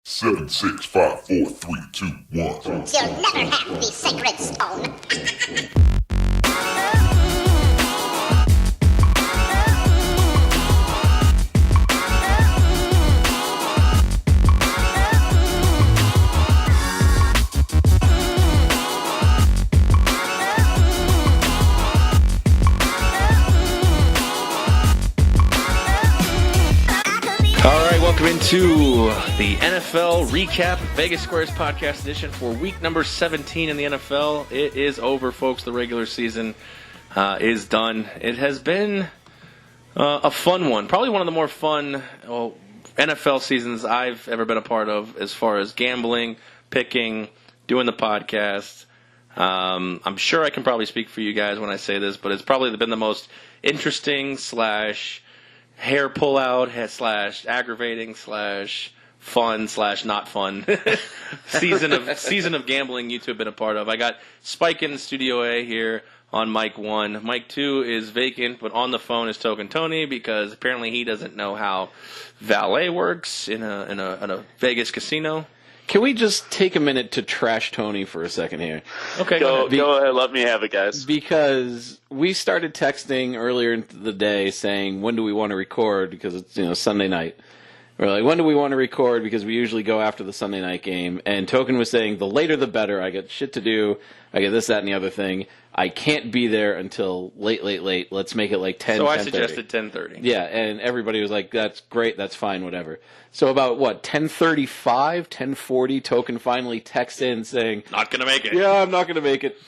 Seven, 6, 5, 4, 3, 2, 1. You'll never have the sacred stone. Welcome into the NFL Recap Vegas Squares Podcast Edition for week number 17 in the NFL. It is over, folks. The regular season is done. It has been a fun one. Probably one of the more fun NFL seasons I've ever been a part of as far as gambling, picking, doing the podcast. I'm sure I can probably speak for you guys when I say this, but it's probably been the most interesting / hair pullout / aggravating / fun / not fun season of gambling you two have been a part of. I got Spike in Studio A here on mic 1. Mic 2 is vacant, but on the phone is Token Tony because apparently he doesn't know how valet works in a Vegas casino. Can we just take a minute to trash Tony for a second here? Okay, go ahead. Let me have it, guys. Because we started texting earlier in the day saying, when do we want to record? Because it's Sunday night. We're like, when do we want to record? Because we usually go after the Sunday night game. And Token was saying, the later the better. I got shit to do. I got this, that, and the other thing. I can't be there until late. Let's make it like 10, So 10:30. I suggested 10:30. Yeah, and everybody was like, that's great, that's fine, whatever. So about, 10:35, 10:40, Token finally texts in saying, Not going to make it. yeah, I'm not going to make it.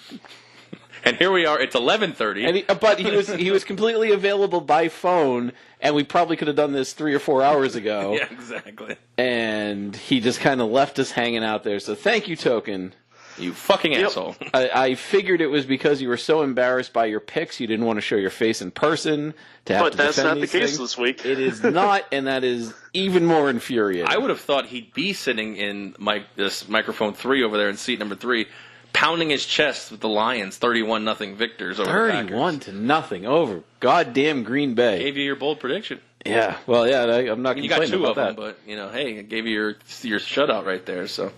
And here we are, it's 11:30. But he was completely available by phone, and we probably could have done this 3 or 4 hours ago. Yeah, exactly. And he just kind of left us hanging out there. So thank you, Token. You fucking asshole. I figured it was because you were so embarrassed by your picks, you didn't want to show your face in person. But that's not the case this week. It is not, and that is even more infuriating. I would have thought he'd be sitting in this microphone 3 over there in seat number 3, pounding his chest with the Lions 31-0 victors over the Packers. 31-0 over goddamn Green Bay. Gave you your bold prediction. Yeah, well, yeah, I'm not You got complaining 2 about of them, but, hey, I gave you your shutout right there. So,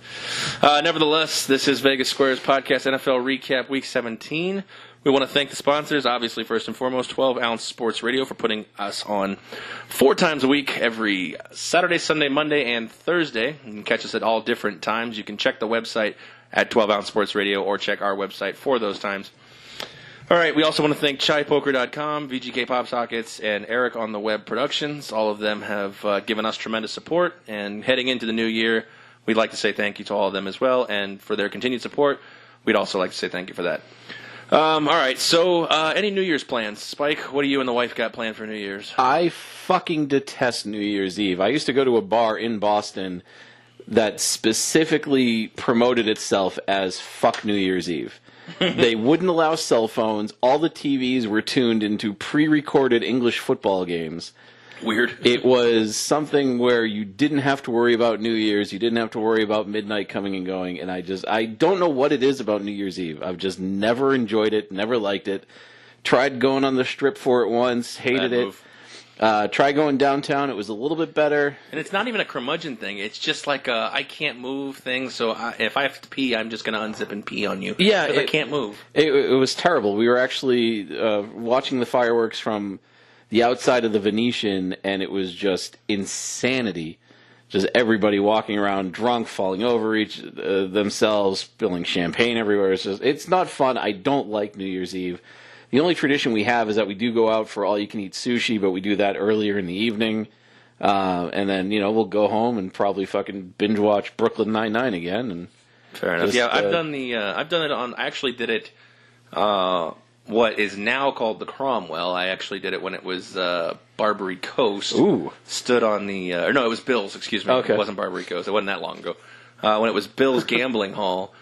nevertheless, this is Vegas Squares Podcast NFL Recap Week 17. We want to thank the sponsors, obviously, first and foremost, 12-Ounce Sports Radio for putting us on 4 times a week, every Saturday, Sunday, Monday, and Thursday. You can catch us at all different times. You can check the website at 12-Ounce Sports Radio or check our website for those times. All right, we also want to thank ChaiPoker.com, VGK Pop Sockets, and Eric on the Web Productions. All of them have given us tremendous support, and heading into the new year, we'd like to say thank you to all of them as well, and for their continued support, we'd also like to say thank you for that. All right, so any New Year's plans? Spike, what do you and the wife got planned for New Year's? I fucking detest New Year's Eve. I used to go to a bar in Boston that specifically promoted itself as fuck New Year's Eve. They wouldn't allow cell phones. All the TVs were tuned into pre-recorded English football games. Weird. It was something where you didn't have to worry about New Year's. You didn't have to worry about midnight coming and going. And I don't know what it is about New Year's Eve. I've just never enjoyed it, never liked it. Tried going on the Strip for it once, hated Bad move. Tried going downtown. It was a little bit better. And it's not even a curmudgeon thing. It's just like a I can't move thing. So if I have to pee, I'm just going to unzip and pee on you. Yeah, because I can't move. It was terrible. We were actually watching the fireworks from the outside of the Venetian, and it was just insanity. Just everybody walking around drunk, falling over themselves, spilling champagne everywhere. It's not fun. I don't like New Year's Eve. The only tradition we have is that we do go out for all-you-can-eat sushi, but we do that earlier in the evening. And then, we'll go home and probably fucking binge-watch Brooklyn Nine-Nine again. And fair enough. Yeah, I've done it on, I actually did it, what is now called the Cromwell. I actually did it when it was Barbary Coast. Ooh. Stood on the, no, it was Bill's, excuse me. Okay. It wasn't Barbary Coast. It wasn't that long ago. When it was Bill's Gambling Hall.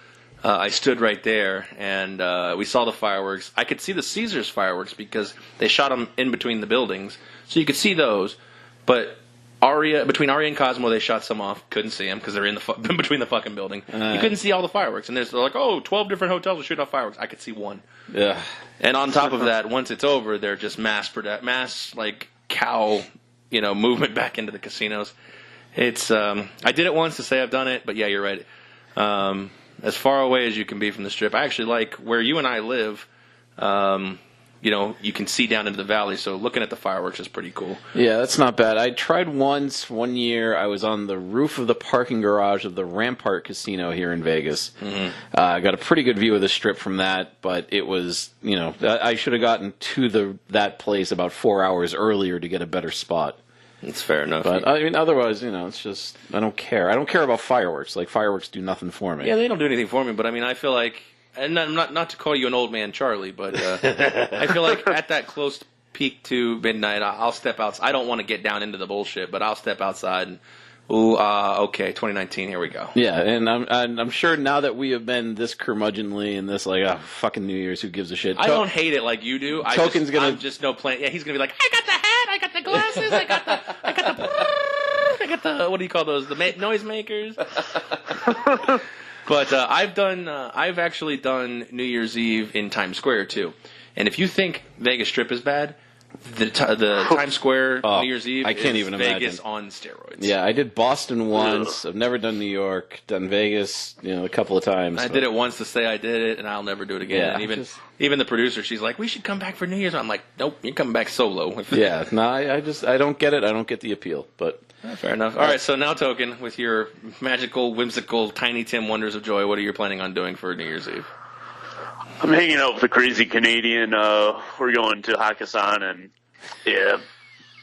I stood right there, and we saw the fireworks. I could see the Caesars fireworks because they shot them in between the buildings, so you could see those. But between Aria and Cosmo, they shot some off. Couldn't see them because they're in between the fucking building. You couldn't see all the fireworks, and they're like, 12 different hotels are shooting off fireworks. I could see one. Yeah. And on top of that, once it's over, they're just mass like cow, movement back into the casinos. It's I did it once to say I've done it, but yeah, you're right. As far away as you can be from the Strip. I actually like where you and I live. You can see down into the valley, so looking at the fireworks is pretty cool. Yeah, that's not bad. I tried once, one year. I was on the roof of the parking garage of the Rampart Casino here in Vegas. Mm-hmm. I got a pretty good view of the Strip from that, but it was, I should have gotten to that place about 4 hours earlier to get a better spot. That's fair enough. But, otherwise, it's just, I don't care. I don't care about fireworks. Like, fireworks do nothing for me. Yeah, they don't do anything for me, but, I feel like, and not to call you an old man Charlie, but I feel like at that close peak to midnight, I'll step outside. I don't want to get down into the bullshit, but I'll step outside and, okay, 2019, here we go. Yeah, and I'm sure now that we have been this curmudgeonly and this, fucking New Year's, who gives a shit? I don't hate it like you do. I'm just no plan. Yeah, he's going to be like, I got the hat, I got the glasses, I got the, what do you call those? The noisemakers. But I've actually done New Year's Eve in Times Square too. And if you think Vegas Strip is bad, the Times Square New Year's Eve I can't even Vegas imagine. On steroids. Yeah, I did Boston once. I've never done New York. Done Vegas, a couple of times. I did it once to say I did it, and I'll never do it again. Yeah, and even the producer, she's like, "We should come back for New Year's." I'm like, "Nope, you're coming back solo." Yeah, no, I don't get it. I don't get the appeal, but. Fair enough. All right, so now, Token, with your magical, whimsical, Tiny Tim wonders of joy, what are you planning on doing for New Year's Eve? I'm hanging out with the crazy Canadian. We're going to Hakkasan, and yeah,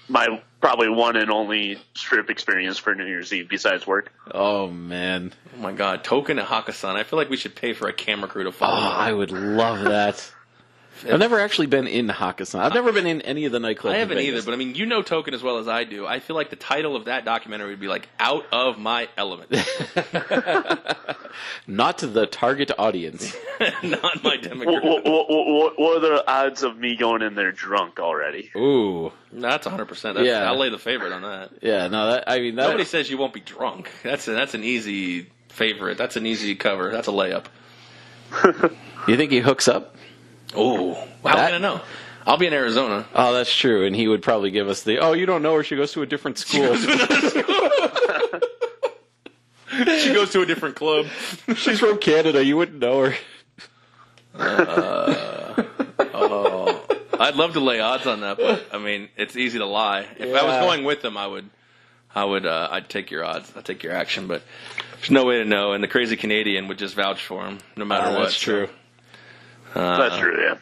my probably one and only Strip experience for New Year's Eve besides work. Oh, man. Oh, my God. Token at Hakkasan. I feel like we should pay for a camera crew to follow. Oh, I would love that. I've never actually been in Hakkasan. I've never been in any of the nightclubs. I haven't either, but Token as well as I do. I feel like the title of that documentary would be like "Out of My Element." Not to the target audience. Not my demographic. What are the odds of me going in there drunk already? Ooh, that's 100%. Yeah, I'll lay the favorite on that. Yeah, no, nobody says you won't be drunk. That's an easy favorite. That's an easy cover. That's a layup. You think he hooks up? Oh, how can I know? I'll be in Arizona. Oh, that's true. And he would probably give us you don't know her. She goes to a different school. She goes to a different club. She's from Canada. You wouldn't know her. I'd love to lay odds on that, but it's easy to lie. If I was going with them, I'd take your odds. I'd take your action, but there's no way to know. And the crazy Canadian would just vouch for him, no matter what. That's true. That's true, yeah.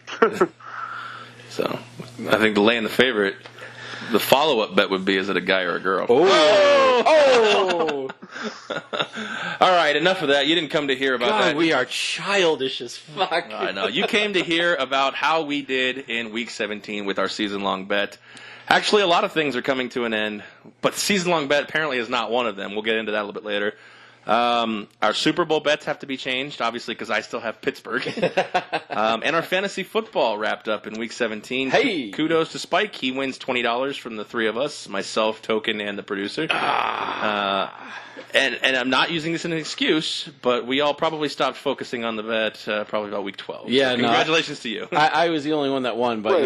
So, I think laying the favorite, the follow-up bet would be, is it a guy or a girl? Oh! All right, enough of that. You didn't come to hear about that. We are childish as fuck. I know. You came to hear about how we did in Week 17 with our season-long bet. Actually, a lot of things are coming to an end, but the season-long bet apparently is not one of them. We'll get into that a little bit later. Our Super Bowl bets have to be changed, obviously, because I still have Pittsburgh. And our fantasy football wrapped up in Week 17. Hey! Kudos to Spike. He wins $20 from the three of us, myself, Token, and the producer. And I'm not using this as an excuse, but we all probably stopped focusing on the bet probably about Week 12. Yeah, so congratulations to you. I was the only one that won, but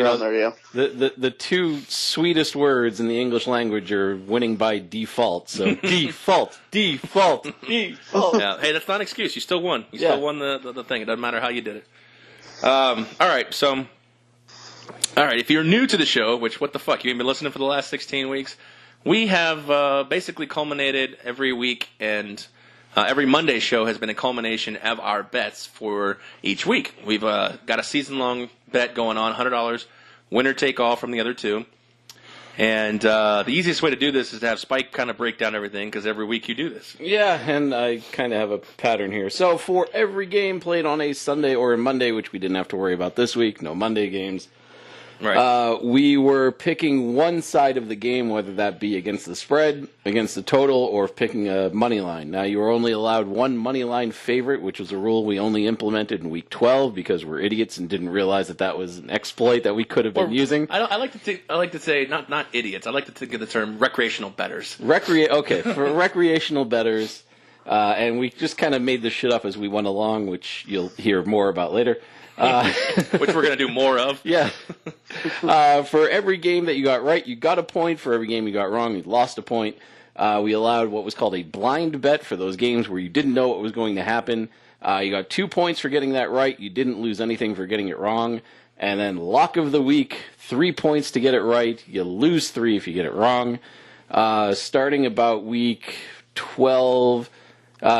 the two sweetest words in the English language are winning by default. So default. Yeah. Hey, that's not an excuse. You still won. You still won the thing. It doesn't matter how you did it. All right. If you're new to the show, which what the fuck, you ain't been listening for the last 16 weeks. We have basically culminated every week, and every Monday show has been a culmination of our bets for each week. We've got a season-long bet going on, $100, winner take all from the other two. And the easiest way to do this is to have Spike kind of break down everything, because every week you do this. Yeah, and I kind of have a pattern here. So for every game played on a Sunday or a Monday, which we didn't have to worry about this week, no Monday games, right. We were picking one side of the game, whether that be against the spread, against the total, or picking a money line. Now, you were only allowed one money line favorite, which was a rule we only implemented in Week 12 because we're idiots and didn't realize that was an exploit that we could have been using. I like to say not idiots. I like to think of the term recreational bettors. For recreational bettors, and we just kind of made this shit up as we went along, which you'll hear more about later. Which we're going to do more of. Yeah. For every game that you got right, you got a point. For every game you got wrong, you lost a point. We allowed what was called a blind bet for those games where you didn't know what was going to happen. You got 2 points for getting that right. You didn't lose anything for getting it wrong. And then lock of the week, 3 points to get it right. You lose 3 if you get it wrong. Starting about week 12,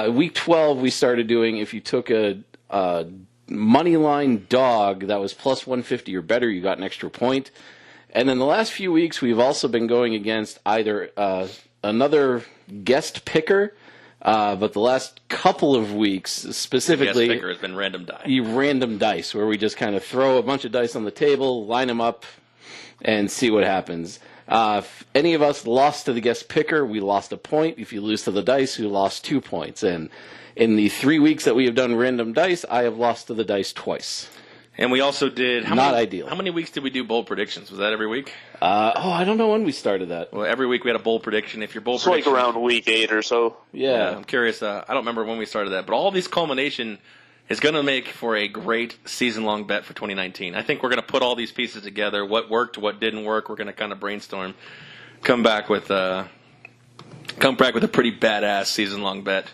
we started doing if you took a money line dog that was plus 150 or better, you got an extra point. And then the last few weeks, we've also been going against either another guest picker, but the last couple of weeks specifically, guest picker has been random die. Random dice, where we just kind of throw a bunch of dice on the table, line them up, and see what happens. If any of us lost to the guest picker, we lost a point. If you lose to the dice, we lost 2 points. And in the 3 weeks that we have done random dice, I have lost to the dice twice. And we also did... ideal. How many weeks did we do bold predictions? Was that every week? I don't know when we started that. Well, every week we had a bold prediction. If your bold It's prediction... like around week 8 or so. Yeah. I'm curious. I don't remember when we started that. But all this culmination is going to make for a great season-long bet for 2019. I think we're going to put all these pieces together. What worked, what didn't work. We're going to kind of brainstorm. Come back with a pretty badass season-long bet.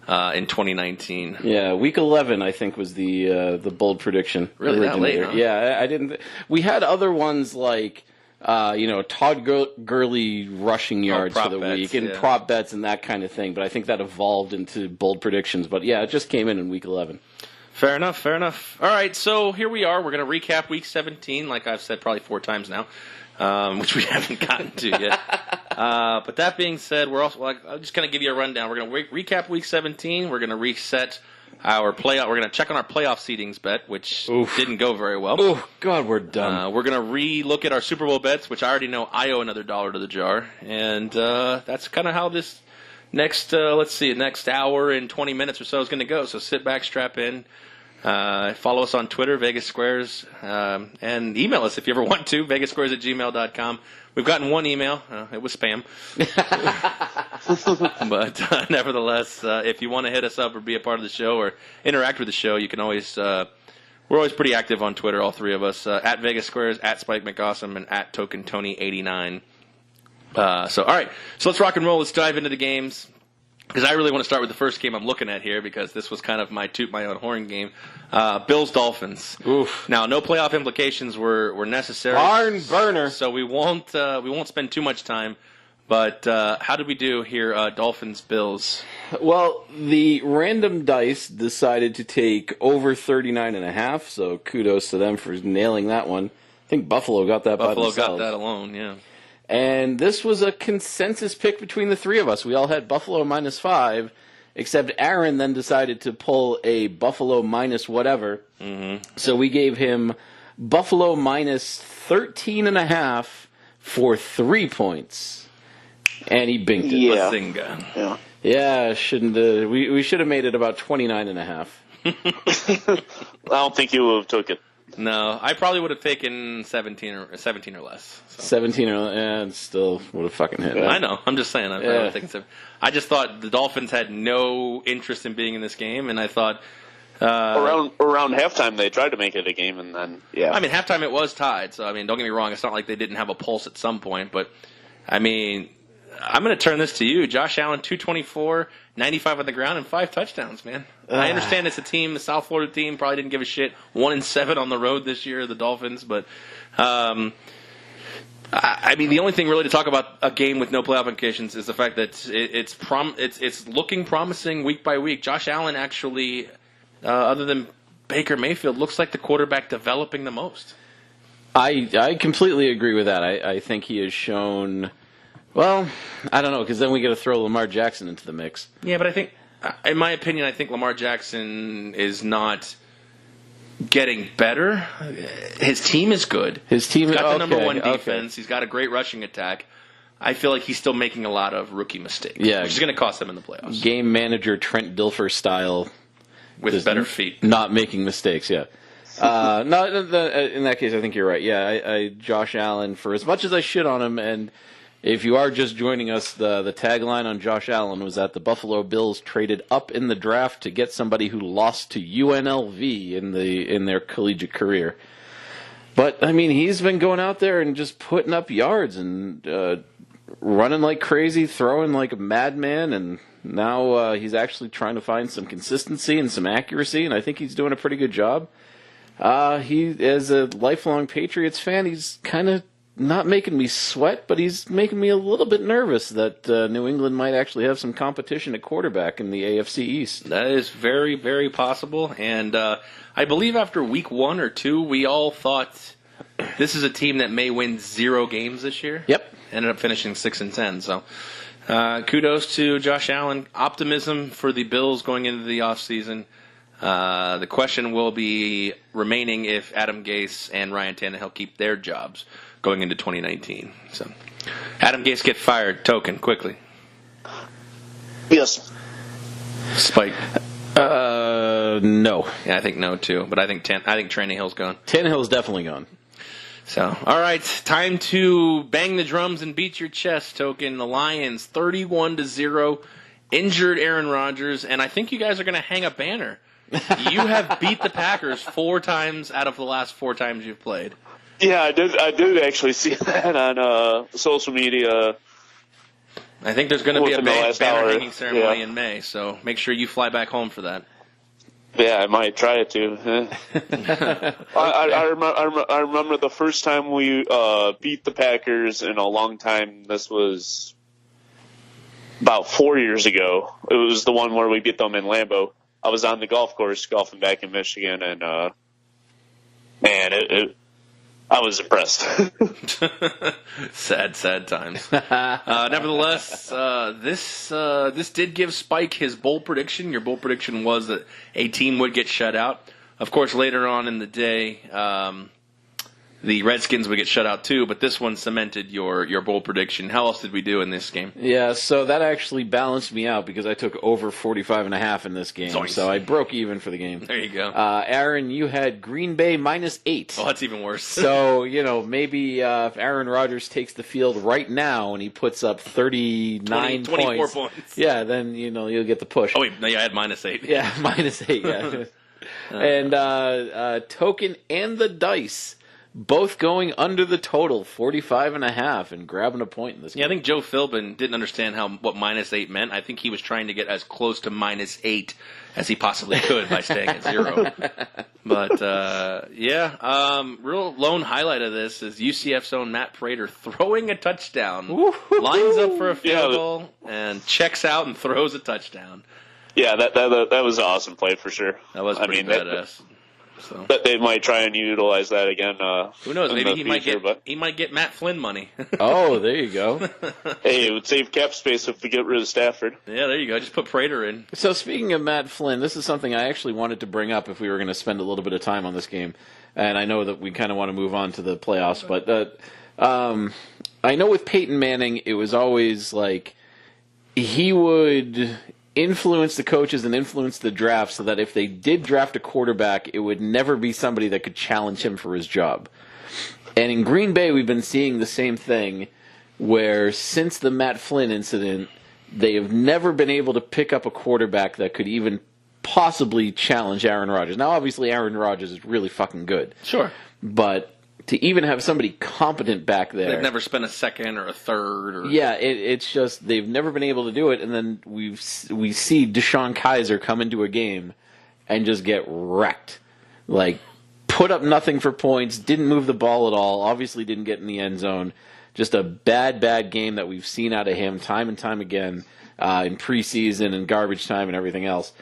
In 2019. Yeah, week 11 I think was the bold prediction. Really that late? Huh? Yeah, I didn't. We had other ones like Todd Gurley rushing yards for the bets, week and prop bets and that kind of thing. But I think that evolved into bold predictions. But yeah, it just came in week 11. Fair enough. All right, so here we are. We're going to recap week 17, like I've said probably 4 times now, which we haven't gotten to yet. But that being said, I'm just going to give you a rundown. We're going to recap week 17. We're going to reset our playoff. We're going to check on our playoff seedings bet, which didn't go very well. Oh, God, we're done. We're going to re-look at our Super Bowl bets, which I already know I owe another $1 to the jar. And that's kind of how this next hour and 20 minutes or so is going to go. So sit back, strap in. Follow us on Twitter, Vegas Squares, and email us if you ever want to, vegassquares@gmail.com. We've gotten one email. It was spam. But nevertheless, if you want to hit us up or be a part of the show or interact with the show, you can always we're always pretty active on Twitter, all 3 of us, at Vegas Squares, at Spike McAwesome, and at TokenTony89. So, all right. So let's rock and roll. Let's dive into the games. Because I really want to start with the first game I'm looking at here, because this was kind of my toot my own horn game. Bills-Dolphins. Oof. Now, no playoff implications were necessary. Barn burner. So we won't spend too much time. But how did we do here, Dolphins-Bills? Well, the random dice decided to take over 39.5, so kudos to them for nailing that one. I think Buffalo got that by themselves. Buffalo got that alone, yeah. And this was a consensus pick between the 3 of us. We all had Buffalo -5, except Aaron then decided to pull a Buffalo minus whatever. Mm-hmm. So we gave him Buffalo -13.5 for 3 points. And he binked it. Yeah. Bazinga. Yeah, shouldn't we should have made it about 29.5. I don't think you would have took it. No, I probably would have taken 17 or less. So. 17 or still would have fucking hit. I know. I'm just saying. I just thought the Dolphins had no interest in being in this game, and I thought around halftime they tried to make it a game, and then I mean, halftime it was tied. So I mean, don't get me wrong. It's not like they didn't have a pulse at some point, but I mean, I'm going to turn this to you, Josh Allen, 224, 95 on the ground, and 5 touchdowns, man. I understand it's a team, the South Florida team, probably didn't give a shit. 1-7 on the road this year, the Dolphins. But, I mean, the only thing really to talk about a game with no playoff implications is the fact that it's looking promising week by week. Josh Allen actually, other than Baker Mayfield, looks like the quarterback developing the most. I completely agree with that. I think he has shown... Well, I don't know, because then we got to throw Lamar Jackson into the mix. Yeah, but I think, in my opinion, I think Lamar Jackson is not getting better. His team is good. He's got the number 1 defense. Okay. He's got a great rushing attack. I feel like he's still making a lot of rookie mistakes, which is going to cost him in the playoffs. Game manager Trent Dilfer style. With better feet. Not making mistakes, yeah. No, in that case, I think you're right. Yeah, Josh Allen, for as much as I shit on him, and... If you are just joining us, the tagline on Josh Allen was that the Buffalo Bills traded up in the draft to get somebody who lost to UNLV in their collegiate career. But I mean, he's been going out there and just putting up yards, and running like crazy, throwing like a madman, and now he's actually trying to find some consistency and some accuracy, and I think he's doing a pretty good job. He, as a lifelong Patriots fan, he's kind of not making me sweat, but he's making me a little bit nervous that New England might actually have some competition at quarterback in the AFC East. That is very, very possible. And I believe after week 1 or 2, we all thought this is a team that may win 0 games this year. Yep. Ended up finishing 6-10. So kudos to Josh Allen. Optimism for the Bills going into the offseason. The question will be remaining if Adam Gase and Ryan Tannehill keep their jobs going into 2019. So, Adam Gase get fired. Token, quickly. Yes. Spike. No. Yeah, I think no too. But I think Tannehill's gone. Tannehill's definitely gone. So, all right, time to bang the drums and beat your chest. Token. The Lions 31-0, injured Aaron Rodgers, and I think you guys are going to hang a banner. You have beat the Packers 4 times out of the last 4 times you've played. Yeah, I did actually see that on social media. I think there's going to be a banner hanging ceremony yeah. in May, so make sure you fly back home for that. Yeah, I might try it too. I remember the first time we beat the Packers in a long time. This was about 4 years ago. It was the one where we beat them in Lambeau. I was on the golf course golfing back in Michigan, and man, I was impressed. Sad times. Nevertheless, this did give Spike his bold prediction. Your bold prediction was that a team would get shut out. Of course, later on in the day, the Redskins would get shut out too, but this one cemented your bold prediction. How else did we do in this game? Yeah, so that actually balanced me out because I took over 45.5 in this game. Zoinks. So I broke even for the game. There you go. Aaron, you had Green Bay -8. Oh, that's even worse. So, maybe if Aaron Rodgers takes the field right now and he puts up 39 24 points. Yeah, then, you'll get the push. Oh, wait, no, yeah, I had -8. Yeah, -8, yeah. And Token and the Dice both going under the total, 45.5, and grabbing a point in this game. Yeah, I think Joe Philbin didn't understand what -8 meant. I think he was trying to get as close to -8 as he possibly could by staying at 0. But, real lone highlight of this is UCF's own Matt Prater throwing a touchdown. Lines up for a field goal and checks out and throws a touchdown. Yeah, that was an awesome play for sure. That was pretty badass. But they might try and utilize that again. Who knows? Maybe he future, might get Matt Flynn money. Oh, there you go. Hey, it would save cap space if we get rid of Stafford. Yeah, there you go. Just put Prater in. So speaking of Matt Flynn, this is something I actually wanted to bring up if we were going to spend a little bit of time on this game. And I know that we kind of want to move on to the playoffs, but I know with Peyton Manning, it was always like he would influence the coaches and influence the draft so that if they did draft a quarterback, it would never be somebody that could challenge him for his job. And in Green Bay, we've been seeing the same thing where since the Matt Flynn incident, they have never been able to pick up a quarterback that could even possibly challenge Aaron Rodgers. Now, obviously, Aaron Rodgers is really fucking good. Sure. But to even have somebody competent back there. They've never spent a second or a third. Or... Yeah, it's just they've never been able to do it. And then we see Deshaun Kaiser come into a game and just get wrecked. Like, put up nothing for points, didn't move the ball at all, obviously didn't get in the end zone. Just a bad game that we've seen out of him time and time again in preseason and garbage time and everything else.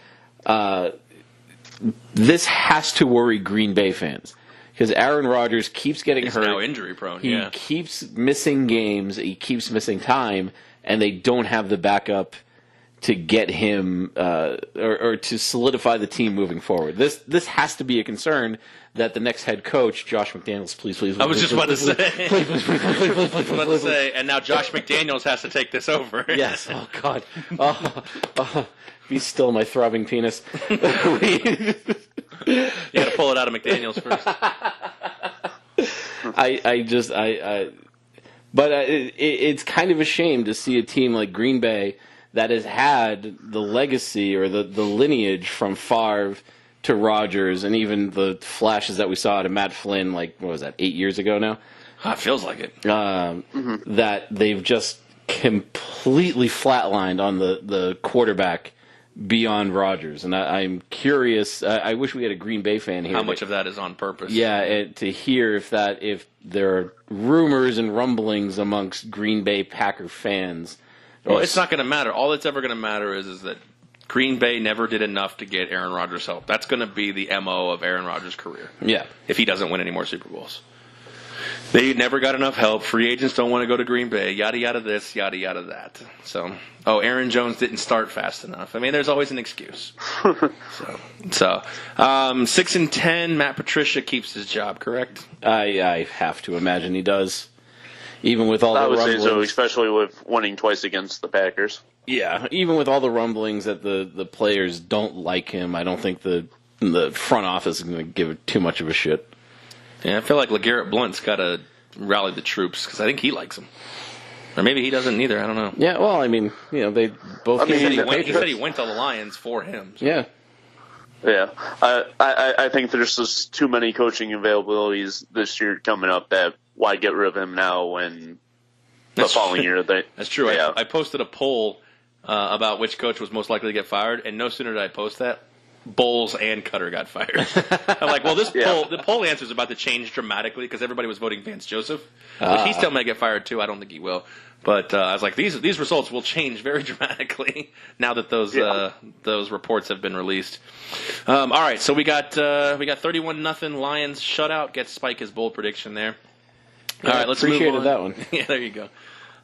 This has to worry Green Bay fans. Because Aaron Rodgers keeps getting hurt. He's now injury prone, He keeps missing games. He keeps missing time. And they don't have the backup to get him or to solidify the team moving forward. This has to be a concern that the next head coach, Josh McDaniels, please. I was just about to say. And now Josh McDaniels has to take this over. Yes. Oh, God. Be still, my throbbing penis. You got to pull it out of McDaniels first. It's kind of a shame to see a team like Green Bay that has had the legacy or the lineage from Favre to Rodgers and even the flashes that we saw out of Matt Flynn, 8 years ago now? It feels like it. That they've just completely flatlined on the quarterback beyond Rodgers. And I'm curious. I wish we had a Green Bay fan here. How much of that is on purpose? Yeah, to hear if there are rumors and rumblings amongst Green Bay Packer fans. Well, it's not going to matter. All that's ever going to matter is that Green Bay never did enough to get Aaron Rodgers help. That's going to be the MO of Aaron Rodgers' career. Yeah. If he doesn't win any more Super Bowls. They never got enough help. Free agents don't want to go to Green Bay. Yada, yada this, yada, yada that. So, Aaron Jones didn't start fast enough. I mean, there's always an excuse. So 6-10, Matt Patricia keeps his job, correct? I have to imagine he does. Even with all I the would rumblings. say so, especially with winning twice against the Packers. Yeah, even with all the rumblings that the players don't like him, I don't think the front office is going to give too much of a shit. Yeah, I feel like LeGarrette Blount's got to rally the troops because I think he likes him. Or maybe he doesn't either. I don't know. Yeah, well, I mean, they both. He said he went to the Lions for him. So. Yeah. Yeah, I think there's just too many coaching availabilities this year coming up that why get rid of him now when the following year they. That's true. Yeah. I posted a poll about which coach was most likely to get fired, and no sooner did I post that, Bowles and Cutter got fired. I'm like, well, the poll answer is about to change dramatically because everybody was voting Vance Joseph, which he still may get fired too. I don't think he will. But I was like, these results will change very dramatically now that those reports have been released. All right, so we got 31-0 Lions shutout. Gets Spike his bold prediction there. All right, let's move on. Appreciated that one. Yeah, there you go.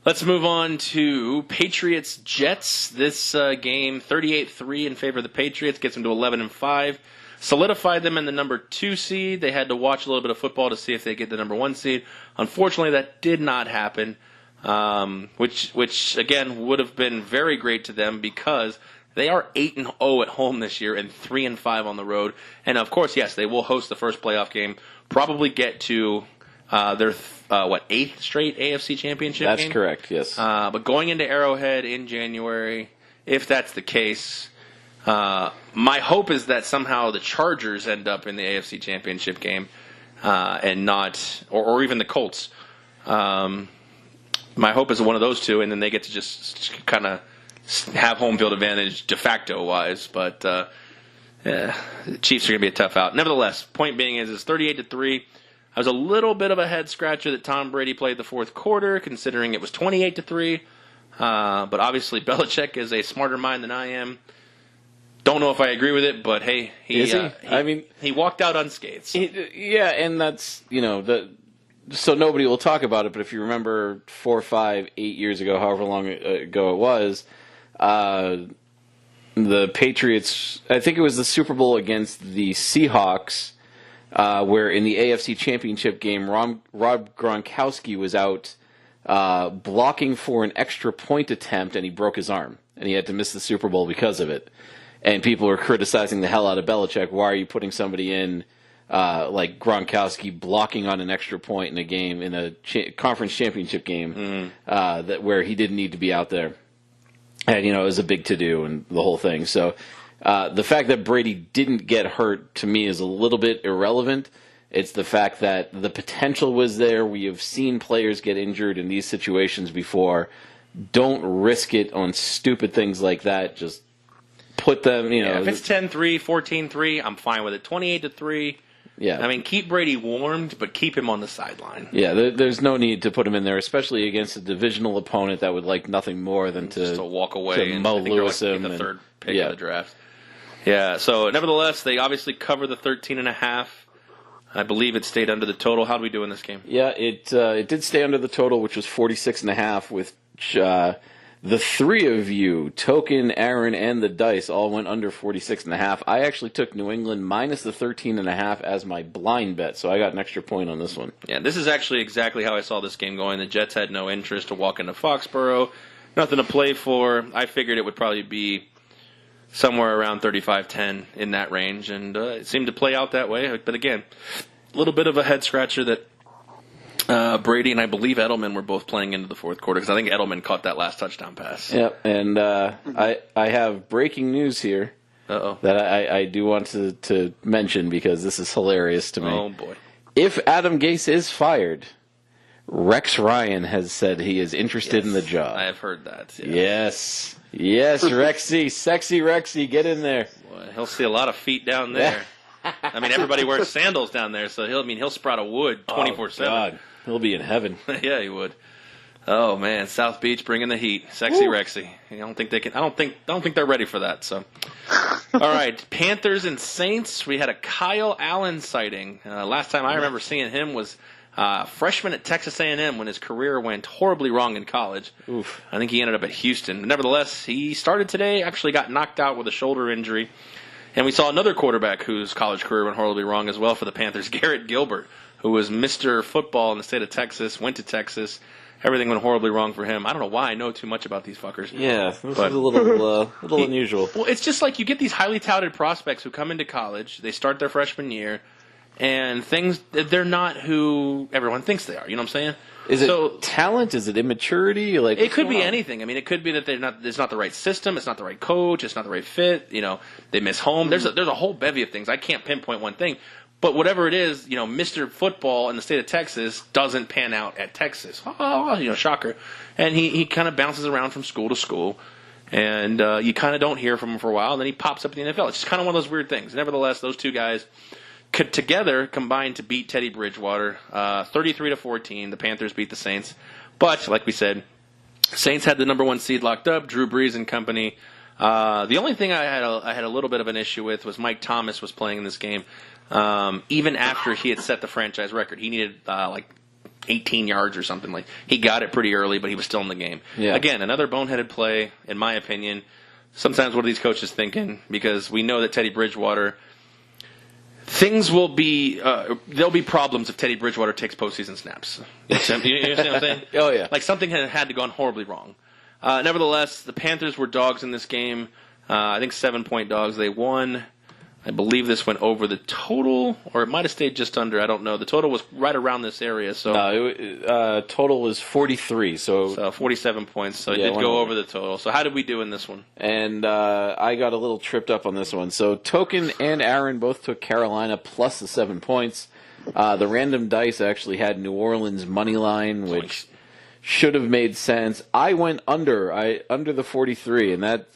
Let's move on to Patriots-Jets. This game, 38-3 in favor of the Patriots, gets them to 11-5. Solidified them in the number 2 seed. They had to watch a little bit of football to see if they get the number 1 seed. Unfortunately, that did not happen, which again would have been very great to them because they are 8-0 at home this year and 3-5 on the road. And of course, yes, they will host the first playoff game. Probably get to their 8th straight AFC Championship game? That's correct, yes. But going into Arrowhead in January, if that's the case, my hope is that somehow the Chargers end up in the AFC Championship game and not, or even the Colts. My hope is one of those two, and then they get to just kind of have home field advantage de facto wise. But the Chiefs are going to be a tough out. Nevertheless, point being is 38-3. I was a little bit of a head scratcher that Tom Brady played the fourth quarter, considering it was 28-3. But obviously, Belichick is a smarter mind than I am. Don't know if I agree with it, but hey, he walked out unscathed. So. Yeah, and that's so nobody will talk about it. But if you remember 4, 5, 8 years ago, however long ago it was, the Patriots. I think it was the Super Bowl against the Seahawks. Where in the AFC Championship game, Rob Gronkowski was out blocking for an extra point attempt, and he broke his arm, and he had to miss the Super Bowl because of it. And people were criticizing the hell out of Belichick. Why are you putting somebody in like Gronkowski blocking on an extra point in a game, in a conference championship game, where he didn't need to be out there? And, it was a big to-do and the whole thing. So the fact that Brady didn't get hurt, to me, is a little bit irrelevant. It's the fact that the potential was there. We have seen players get injured in these situations before. Don't risk it on stupid things like that. Just put them, if it's 10-3, 14-3, I'm fine with it. 28-3. Yeah. I mean, keep Brady warmed, but keep him on the sideline. Yeah, there's no need to put him in there, especially against a divisional opponent that would like nothing more than to walk away and Mo Lewis him the third pick of the draft. Yeah, so nevertheless, they obviously cover the 13.5. I believe it stayed under the total. How do we do in this game? Yeah, it did stay under the total, which was 46.5, with the three of you, Token, Aaron, and the Dice, all went under 46.5. I actually took New England minus the 13.5 as my blind bet, so I got an extra point on this one. Yeah, this is actually exactly how I saw this game going. The Jets had no interest to walk into Foxborough, nothing to play for. I figured it would probably be somewhere around 35-10 in that range, and it seemed to play out that way. But again, a little bit of a head-scratcher that Brady and I believe Edelman were both playing into the fourth quarter, because I think Edelman caught that last touchdown pass. Yep, and I have breaking news here that I do want to mention, because this is hilarious to me. Oh, boy. If Adam Gase is fired, Rex Ryan has said he is interested in the job. I have heard that. Yeah. Yes. Yes, Rexy. Sexy Rexy. Get in there. Boy, he'll see a lot of feet down there. I mean, everybody wears sandals down there, so he'll sprout a wood 24/7. God. He'll be in heaven. Yeah, he would. Oh man, South Beach bringing the heat. Sexy Rexy. I don't think they can. I don't think they're ready for that. So, all right, Panthers and Saints. We had a Kyle Allen sighting. Last time I remember seeing him was freshman at Texas A&M when his career went horribly wrong in college. Oof. I think he ended up at Houston. Nevertheless, he started today. Actually, got knocked out with a shoulder injury. And we saw another quarterback whose college career went horribly wrong as well for the Panthers, Garrett Gilbert, who was Mr. Football in the state of Texas, went to Texas. Everything went horribly wrong for him. I don't know why I know too much about these fuckers. Yeah, this is a little unusual. Well, it's just like you get these highly touted prospects who come into college, they start their freshman year, and they're not who everyone thinks they are. You know what I'm saying? Is it talent? Is it immaturity? Like, it could be anything. I mean, it could be that it's not the right system, it's not the right coach, it's not the right fit. You know, they miss home. There's a whole bevy of things. I can't pinpoint one thing. But whatever it is, you know, Mr. Football in the state of Texas doesn't pan out at Texas. Oh, you know, shocker. And he kind of bounces around from school to school, and you kind of don't hear from him for a while, and then he pops up in the NFL. It's just kind of one of those weird things. Nevertheless, those two guys combined to beat Teddy Bridgewater, 33-14. The Panthers beat the Saints. But, like we said, Saints had the number 1 seed locked up, Drew Brees and company. The only thing I had a little bit of an issue with was Mike Thomas was playing in this game. Even after he had set the franchise record, he needed like 18 yards or something. Like he got it pretty early, but he was still in the game. Yeah. Again, another boneheaded play, in my opinion. Sometimes what are these coaches thinking? Because we know that Teddy Bridgewater, there'll be problems if Teddy Bridgewater takes postseason snaps. You understand what I'm saying? Oh yeah. Like something had to gone horribly wrong. Nevertheless, the Panthers were dogs in this game. I think 7-point dogs. They won. I believe this went over the total, or it might have stayed just under. I don't know. The total was right around this area. So total was 43. So 47 points. So it Yeah, did go over the total. So how did we do in this one? And I got a little tripped up on this one. So Token and Aaron both took Carolina plus the 7 points. The random dice actually had New Orleans money line, which should have made sense. I went under the 43, and that.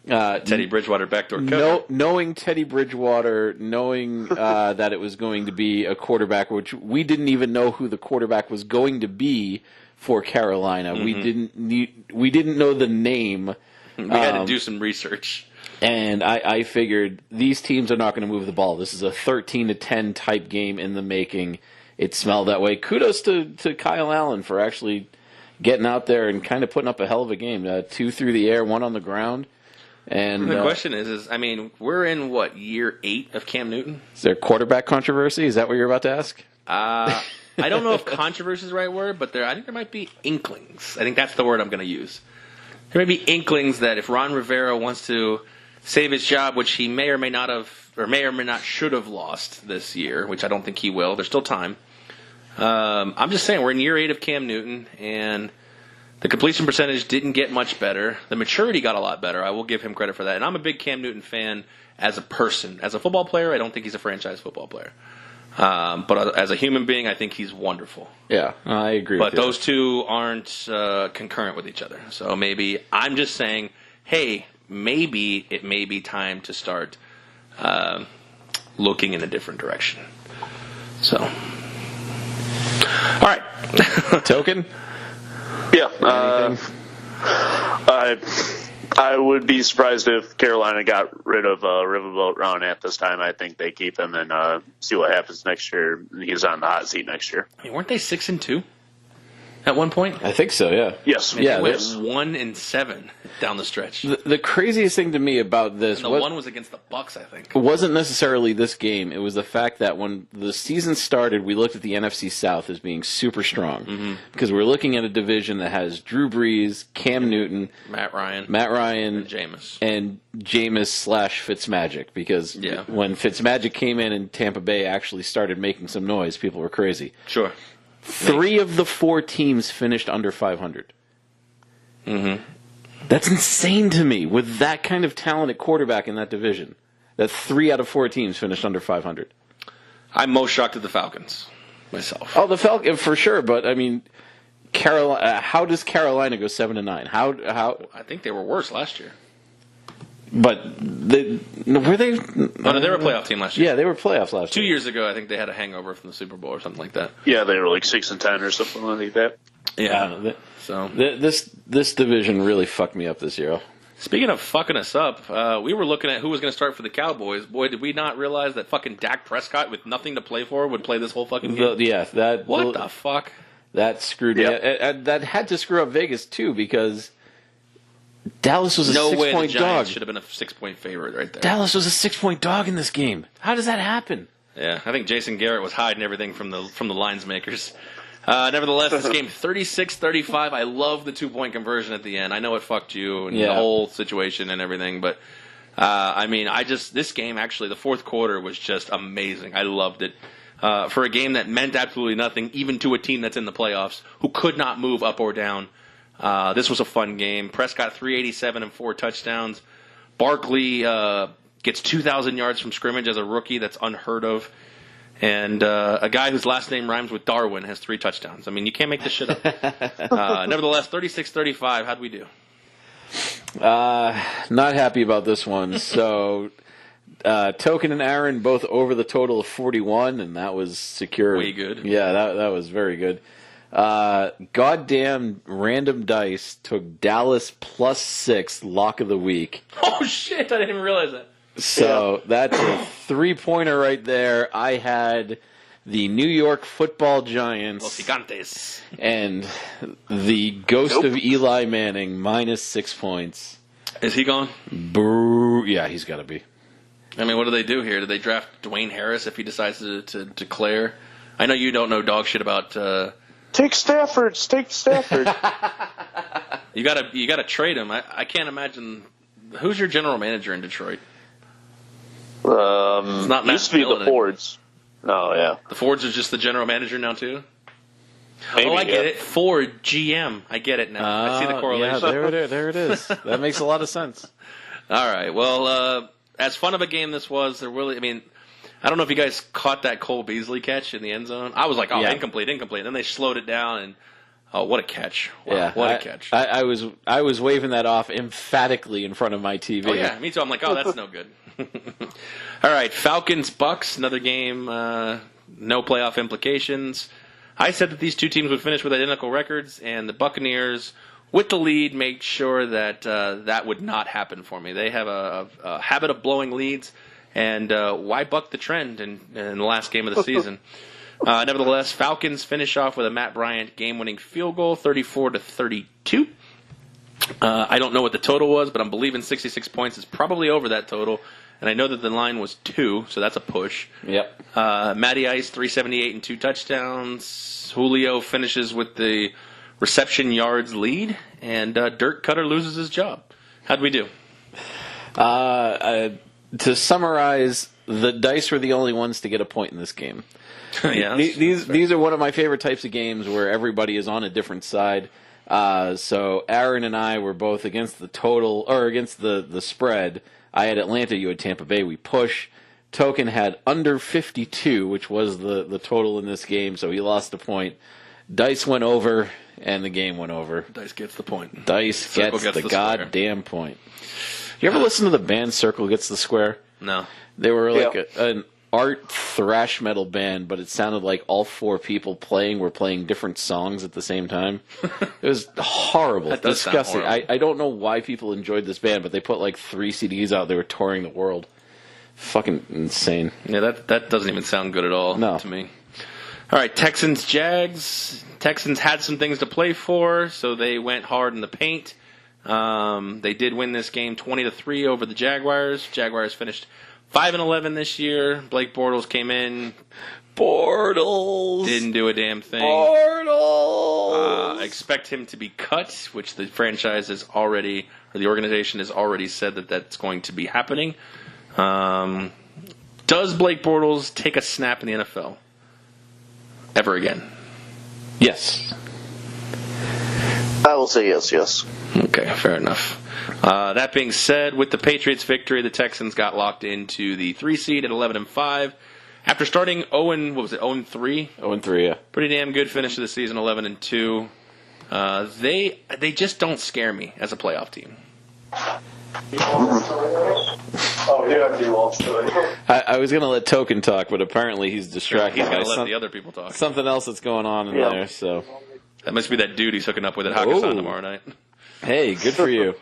Teddy Bridgewater backdoor cover. Knowing Teddy Bridgewater, knowing that it was going to be a quarterback, which we didn't even know who the quarterback was going to be for Carolina. Mm-hmm. We didn't know the name. We had to do some research. And I figured these teams are not going to move the ball. This is a 13-10 type game in the making. It smelled that way. Kudos to Kyle Allen for actually getting out there and kind of putting up a hell of a game. 2 through the air, 1 on the ground. And the question is, I mean, we're in year 8 of Cam Newton? Is there quarterback controversy? Is that what you're about to ask? I don't know if controversy is the right word, but I think there might be inklings. I think that's the word I'm going to use. There may be inklings that if Ron Rivera wants to save his job, which he may or may not have, or may or may not should have lost this year, which I don't think he will. There's still time. I'm just saying, we're in year 8 of Cam Newton, and the completion percentage didn't get much better. The maturity got a lot better. I will give him credit for that. And I'm a big Cam Newton fan as a person. As a football player, I don't think he's a franchise football player. But as a human being, I think he's wonderful. Yeah, I agree with you. But those two aren't concurrent with each other. So maybe I'm just saying, hey, maybe it may be time to start looking in a different direction. So, all right. Token? Yeah, I would be surprised if Carolina got rid of Riverboat Ron at this time. I think they keep him and see what happens next year. He's on the hot seat next year. I mean, weren't they 6-2 at one point? I think so. Yeah. Yes. And they went 1-7 down the stretch. The craziest thing to me about this, and the one was against the Bucks, I think. It wasn't necessarily this game. It was the fact that when the season started, we looked at the NFC South as being super strong because we're looking at a division that has Drew Brees, Cam Newton, Matt Ryan, and Jameis, Fitzmagic. Because when Fitzmagic came in and Tampa Bay actually started making some noise, people were crazy. Sure. 3 of the 4 teams finished under 500. Mm-hmm. That's insane to me with that kind of talent at quarterback in that division. That 3 out of 4 teams finished under 500. I'm most shocked at the Falcons. myself. Oh, the Falcons for sure, but I mean, Carolina. How does Carolina go 7-9? How? I think they were worse last year. But were they? Oh, no, they were a playoff team last year. Yeah, they were playoffs last 2 year. years ago, I think they had a hangover from the Super Bowl or something like that. Yeah, they were like 6-10 or something like that. Yeah. So This division really fucked me up this year. speaking of fucking us up, we were looking at who was going to start for the Cowboys. Boy, did we not realize that fucking Dak Prescott with nothing to play for would play this whole fucking game. What the fuck? That screwed me. That had to screw up Vegas too because Dallas was a No way 6-point the dog. Giants should have been a 6-point favorite right there. Dallas was a 6-point dog in this game. How does that happen? Yeah, I think Jason Garrett was hiding everything from the lines makers. Nevertheless, this game 36-35. I love the 2-point conversion at the end. I know it fucked you and the whole situation and everything, but I mean, this game actually, the fourth quarter was just amazing. I loved it. For a game that meant absolutely nothing, even to a team that's in the playoffs, who could not move up or down. This was a fun game. Prescott 387 and 4 touchdowns. Barkley gets 2,000 yards from scrimmage as a rookie. That's unheard of. And a guy whose last name rhymes with Darwin has 3 touchdowns. I mean, you can't make this shit up. Nevertheless, 36-35. How'd we do? Not happy about this one. So, Token and Aaron both over the total of 41, and that was secure. Way good. Yeah, that was very good. Goddamn random dice took Dallas +6 lock of the week. Oh, shit. I didn't even realize that. So that's a 3-pointer right there. I had the New York Football Giants Los Gigantes. and the ghost of Eli Manning -6 points. Is he gone? Boo. Yeah, he's got to be. I mean, what do they do here? Do they draft Dwayne Harris if he decides to declare? I know you don't know dog shit about. Take Stafford. You gotta trade him. I can't imagine. Who's your general manager in Detroit? It's not Matt Used to be Millen the anymore. Fords. Oh, yeah. The Fords are just the general manager now too. Maybe, I get it. Ford GM. I get it now. I see the correlation. Yeah, there it is. That makes a lot of sense. All right. Well, as fun of a game this was, I mean, I don't know if you guys caught that Cole Beasley catch in the end zone. I was like, incomplete. And then they slowed it down, and what a catch! Wow, Yeah, what a catch! I was waving that off emphatically in front of my TV. Oh yeah, me too. I'm like, oh, that's no good. All right, Falcons Bucks, another game, no playoff implications. I said that these two teams would finish with identical records, and the Buccaneers, with the lead, made sure that that would not happen for me. They have a habit of blowing leads, and why buck the trend in the last game of the season? Nevertheless, Falcons finish off with a Matt Bryant game-winning field goal, 34-32. I don't know what the total was, but I'm believing 66 points is probably over that total. And I know that the line was 2, so that's a push. Yep. Matty Ice, 378 and 2 touchdowns. Julio finishes with the reception yards lead. And Dirk Cutter loses his job. How'd we do? To summarize, the dice were the only ones to get a point in this game. Yeah, These are one of my favorite types of games where everybody is on a different side. So Aaron and I were both against the total, or against the spread. I had Atlanta, you had Tampa Bay. We push. Token had under 52, which was the total in this game, so he lost a point. Dice went over, and the game went over. Dice gets the point. Dice gets the square. goddamn point. You ever listen to the band Circle Gets the Square? No. They were like an art thrash metal band, but it sounded like all 4 people were playing different songs at the same time. It was horrible, That does sound disgusting. horrible. I don't know why people enjoyed this band, but they put like 3 CDs out. They were touring the world. Fucking insane. Yeah, that doesn't even sound good at all to me. All right, Texans, Jags. Texans had some things to play for, so they went hard in the paint. They did win this game 20-3 over the Jaguars. Jaguars finished 5-11 this year. Blake Bortles came in. Bortles Didn't do a damn thing. Bortles. Expect him to be cut, which the franchise has already, or the organization has already said that that's going to be happening. Does Blake Bortles take a snap in the NFL ever again? Yes. I will say yes. Okay, fair enough. That being said, with the Patriots' victory, the Texans got locked into the 3 seed at 11-5. After starting 0-3? 0-3, yeah. Pretty damn good finish of the season, 11-2. They just don't scare me as a playoff team. I was going to let Token talk, but apparently he's distracted He's going by to let the other people talk. something else that's going on in there. So That must be that dude he's hooking up with at Hakkasan tomorrow night. hey, good for you.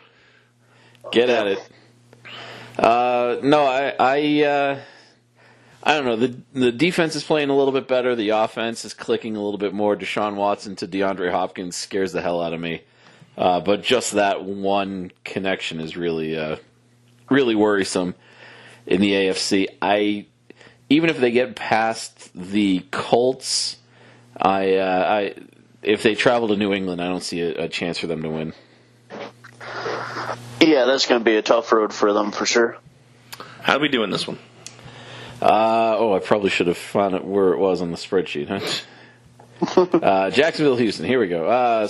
Get at it. No, I don't know. The defense is playing a little bit better. The offense is clicking a little bit more. Deshaun Watson to DeAndre Hopkins scares the hell out of me. But just that one connection is really worrisome in the AFC. Even if they get past the Colts, if they travel to New England, I don't see a chance for them to win. Yeah, that's going to be a tough road for them for sure. How are we doing this one? I probably should have found it where it was on the spreadsheet, huh? Jacksonville, Houston. Here we go.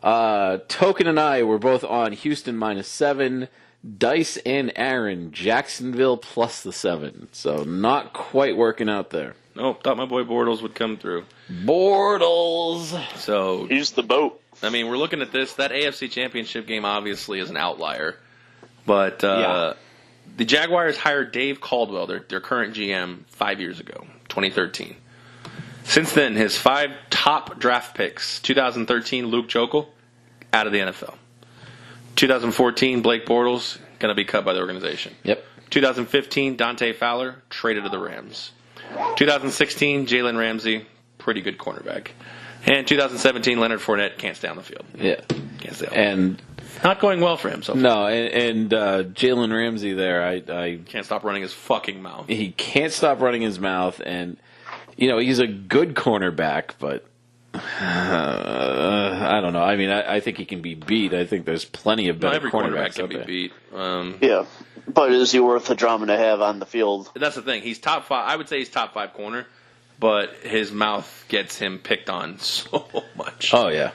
Token and I were both on Houston -7. Dice and Aaron, Jacksonville plus the 7. So not quite working out there. Nope, thought my boy Bortles would come through. Bortles. So Use the boat. I mean, we're looking at this. That AFC Championship game obviously is an outlier. But the Jaguars hired Dave Caldwell, their current GM, 5 years ago, 2013. Since then, his 5 top draft picks, 2013, Luke Jokel, out of the NFL. 2014, Blake Bortles, going to be cut by the organization. Yep. 2015, Dante Fowler, traded to the Rams. 2016, Jalen Ramsey, pretty good cornerback. And 2017, Leonard Fournette can't stay on the field. Yeah. Can't stay on And not going well for him so far. no, and Jalen Ramsey there, I Can't stop running his fucking mouth. he can't stop running his mouth, and he's a good cornerback, but I don't know. I mean, I think he can be beat. I think there's plenty of better Every cornerback cornerbacks can out be there. beat. Yeah, but is he worth the drama to have on the field? That's the thing. He's top 5. I would say he's top 5 corner, but his mouth gets him picked on so much. Oh yeah.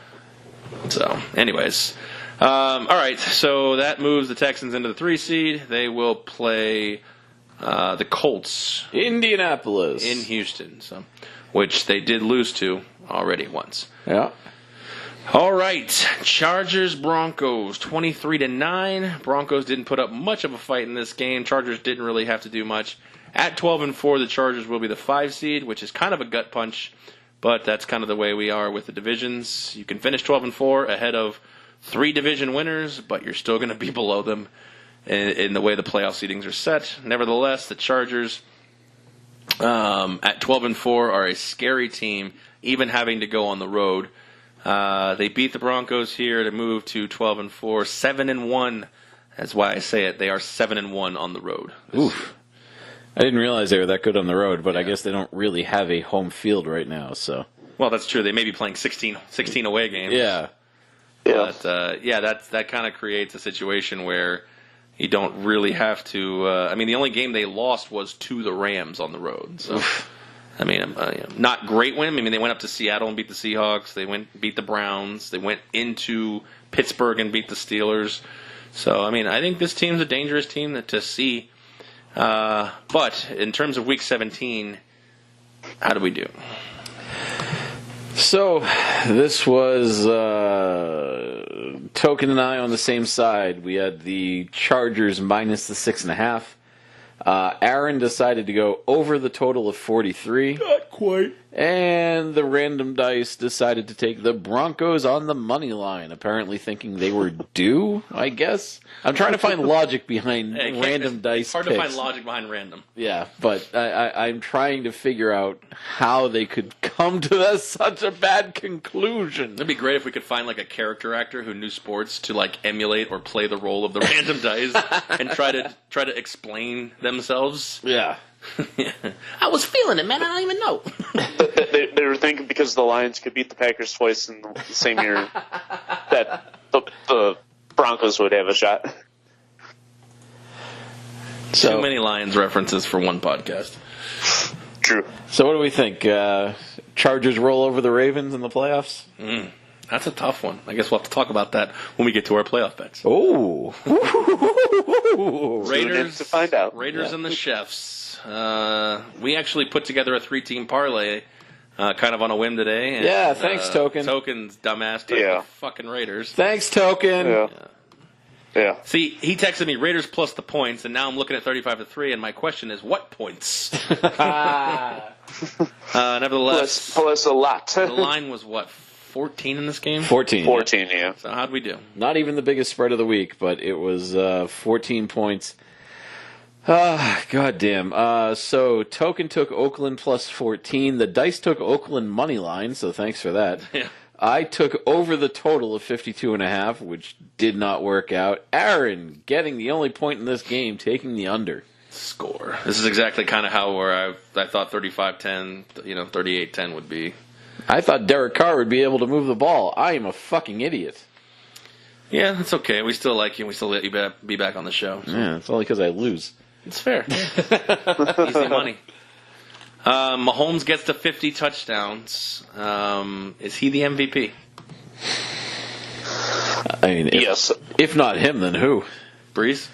So, anyways. All right, so that moves the Texans into the 3 seed. They will play the Colts Indianapolis in Houston, which they did lose to already once. Yeah. All right, Chargers Broncos 23-9. Broncos didn't put up much of a fight in this game. Chargers didn't really have to do much. At 12-4, the Chargers will be the 5 seed, which is kind of a gut punch, but that's kind of the way we are with the divisions. You can finish 12-4 ahead of 3 division winners, but you're still going to be below them in the way the playoff seedings are set. Nevertheless, the Chargers at 12-4 are a scary team, even having to go on the road. They beat the Broncos here to move to 12-4, 7-1. That's why I say it. They are 7-1 on the road. Oof. I didn't realize they were that good on the road, but I guess they don't really have a home field right now. So. Well, that's true. They may be playing 16 away games. Yeah. Yeah. But that kind of creates a situation where you don't really have to. I mean, the only game they lost was to the Rams on the road. So, I mean, not great win. I mean, they went up to Seattle and beat the Seahawks. They beat the Browns. They went into Pittsburgh and beat the Steelers. So, I mean, I think this team's a dangerous team to see. But in terms of Week 17, how do we do? So this was Token and I on the same side. We had the Chargers minus the 6.5. Aaron decided to go over the total of 43. Not quite. And the random dice decided to take the Broncos on the money line, apparently thinking they were due, I guess. I'm trying to find logic behind random dice It's hard picks. to find logic behind random. Yeah, but I'm trying to figure out how they could come to such a bad conclusion. It'd be great if we could find like a character actor who knew sports to like emulate or play the role of the random dice and try to explain themselves. Yeah. I was feeling it, man. I don't even know. They were thinking because the Lions could beat the Packers twice in the same year that the Broncos would have a shot. Too many Lions references for one podcast. True. So what do we think? Chargers roll over the Ravens in the playoffs? That's a tough one. I guess we'll have to talk about that when we get to our playoff bets. Oh. Tune in to find out. Raiders and the Chefs. We actually put together a 3-team parlay, kind of on a whim today. And, Yeah, thanks, Token. Token's dumbass took the fucking Raiders. Thanks, Token. Yeah. See, he texted me Raiders plus the points, and now I'm looking at 35-3, and my question is, what points? Nevertheless, plus a lot. the line was what, 14 in this game? 14. 14, yeah. So how'd we do? Not even the biggest spread of the week, but it was 14 points. God damn. So Token took Oakland plus 14. The dice took Oakland money line, so thanks for that. Yeah. I took over the total of 52.5, which did not work out. Aaron getting the only point in this game, taking the under. Score. This is exactly kind of how where I thought 35-10, 38-10 would be. I thought Derek Carr would be able to move the ball. I am a fucking idiot. Yeah, that's okay. We still like you. We still let you be back on the show. So. Yeah, it's only because I lose. It's fair. Easy money. Mahomes gets to 50 touchdowns. Is he the MVP? I mean, Yes. If not him, then who? Breeze?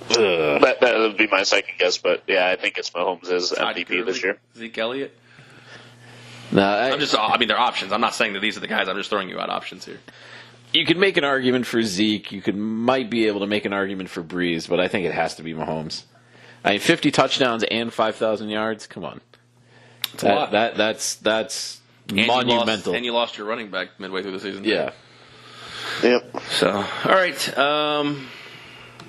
That would be my second guess, but yeah, I think it's Mahomes' MVP this year. Zeke Elliott? No, I mean, they're options. I'm not saying that these are the guys. I'm just throwing you out options here. you could make an argument for Zeke. You might be able to make an argument for Breeze, but I think it has to be Mahomes. I mean, 50 touchdowns and 5,000 yards. Come on, That's a lot. That's And monumental. You lost your running back midway through the season. Yeah. Yep. So, all right.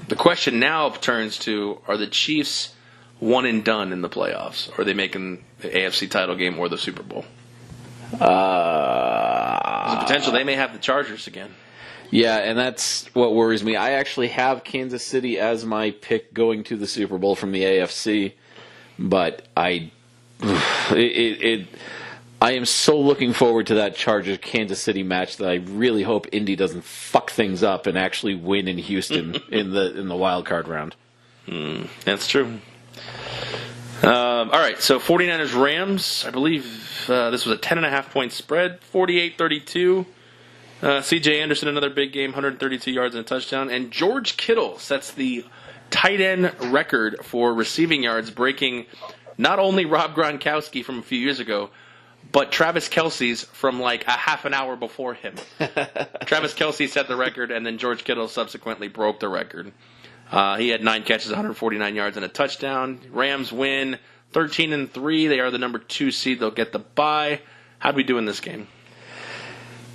The question now turns to: are the Chiefs one and done in the playoffs? Or are they making the AFC title game or the Super Bowl? There's a potential they may have the Chargers again. Yeah, and that's what worries me. I actually have Kansas City as my pick going to the Super Bowl from the AFC, but I am so looking forward to that Chargers Kansas City match that I really hope Indy doesn't fuck things up and actually win in Houston in the wild card round. That's true. All right, so 49ers Rams, I believe this was a 10.5 point spread, 48-32. C.J. Anderson, another big game, 132 yards and a touchdown. And George Kittle sets the tight end record for receiving yards, breaking not only Rob Gronkowski from a few years ago, but Travis Kelce's from like a half an hour before him. Travis Kelce set the record, and then George Kittle subsequently broke the record. He had 9 catches, 149 yards, and a touchdown. Rams win 13-3. They are the number 2 seed. They'll get the bye. How'd we do in this game?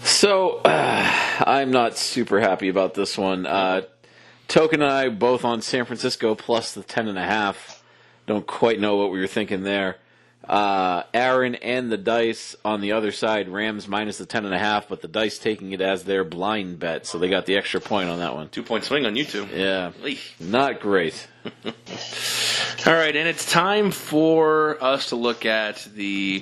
So, I'm not super happy about this one. Token and I both on San Francisco plus the 10.5. Don't quite know what we were thinking there. Aaron and the dice on the other side, Rams minus the 10.5, but the dice taking it as their blind bet, so they got the extra point on that one. 2-point swing on you two. Yeah, Eesh. not great. All right, and it's time for us to look at the...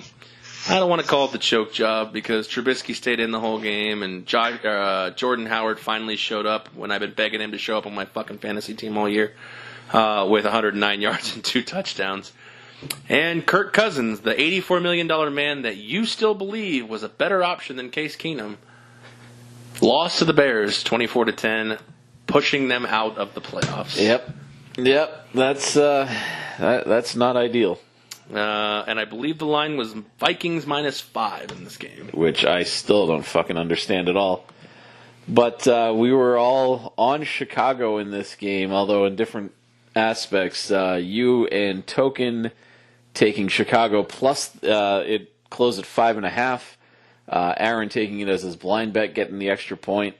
I don't want to call it the choke job because Trubisky stayed in the whole game, and Jordan Howard finally showed up when I've been begging him to show up on my fucking fantasy team all year with 109 yards and 2 touchdowns. And Kirk Cousins, the $84 million man that you still believe was a better option than Case Keenum, lost to the Bears 24-10, pushing them out of the playoffs. Yep. That's not ideal. And I believe the line was Vikings minus 5 in this game. Which I still don't fucking understand at all. But we were all on Chicago in this game, although in different aspects. You and Token taking Chicago plus it closed at 5.5. Aaron taking it as his blind bet, getting the extra point.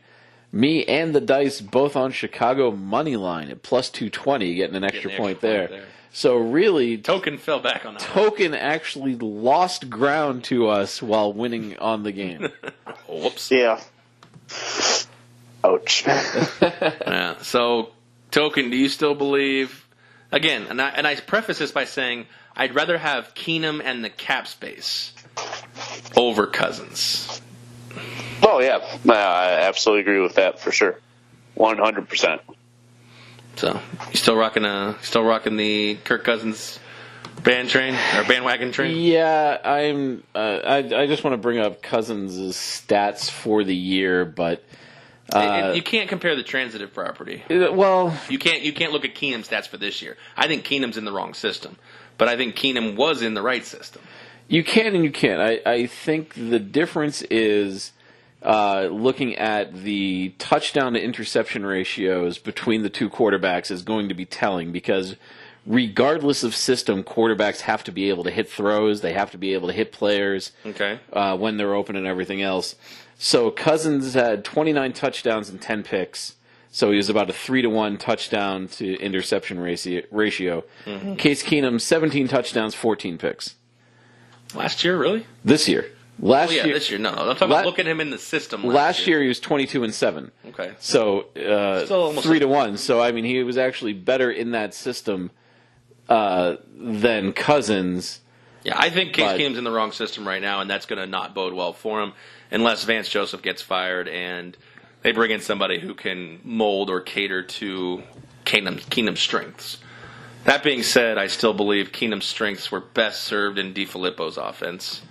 Me and the dice both on Chicago money line at plus 220, getting an extra point there. So really, Token fell back on that. Token actually lost ground to us while winning on the game. Whoops. Yeah. Ouch. Yeah. So, Token, do you still believe? Again, and I preface this by saying I'd rather have Keenum and the cap space over Cousins. Oh, yeah. I absolutely agree with that for sure. 100%. So, you still rocking the Kirk Cousins bandwagon train? Yeah, I just want to bring up Cousins' stats for the year, but You can't compare the transitive property. Well, You can't look at Keenum's stats for this year. I think Keenum's in the wrong system, but I think Keenum was in the right system. you can and you can't. I think the difference is looking at the touchdown to interception ratios between the two quarterbacks is going to be telling, because regardless of system, quarterbacks have to be able to hit throws. They have to be able to hit players when they're open and everything else. So Cousins had 29 touchdowns and 10 picks. So he was about a 3-to-1 touchdown to interception ratio. Mm-hmm. Case Keenum, 17 touchdowns, 14 picks. Last year, really? This year. Last year, this year. No, I'm talking about looking at him in the system. Last year he was 22-7. Okay. So Still almost 3-to-1. So I mean, he was actually better in that system than Cousins. Yeah, I think Case Keenum's in the wrong system right now, and that's going to not bode well for him unless Vance Joseph gets fired and they bring in somebody who can mold or cater to Keenum's strengths. That being said, I still believe Keenum's strengths were best served in DiFilippo's offense.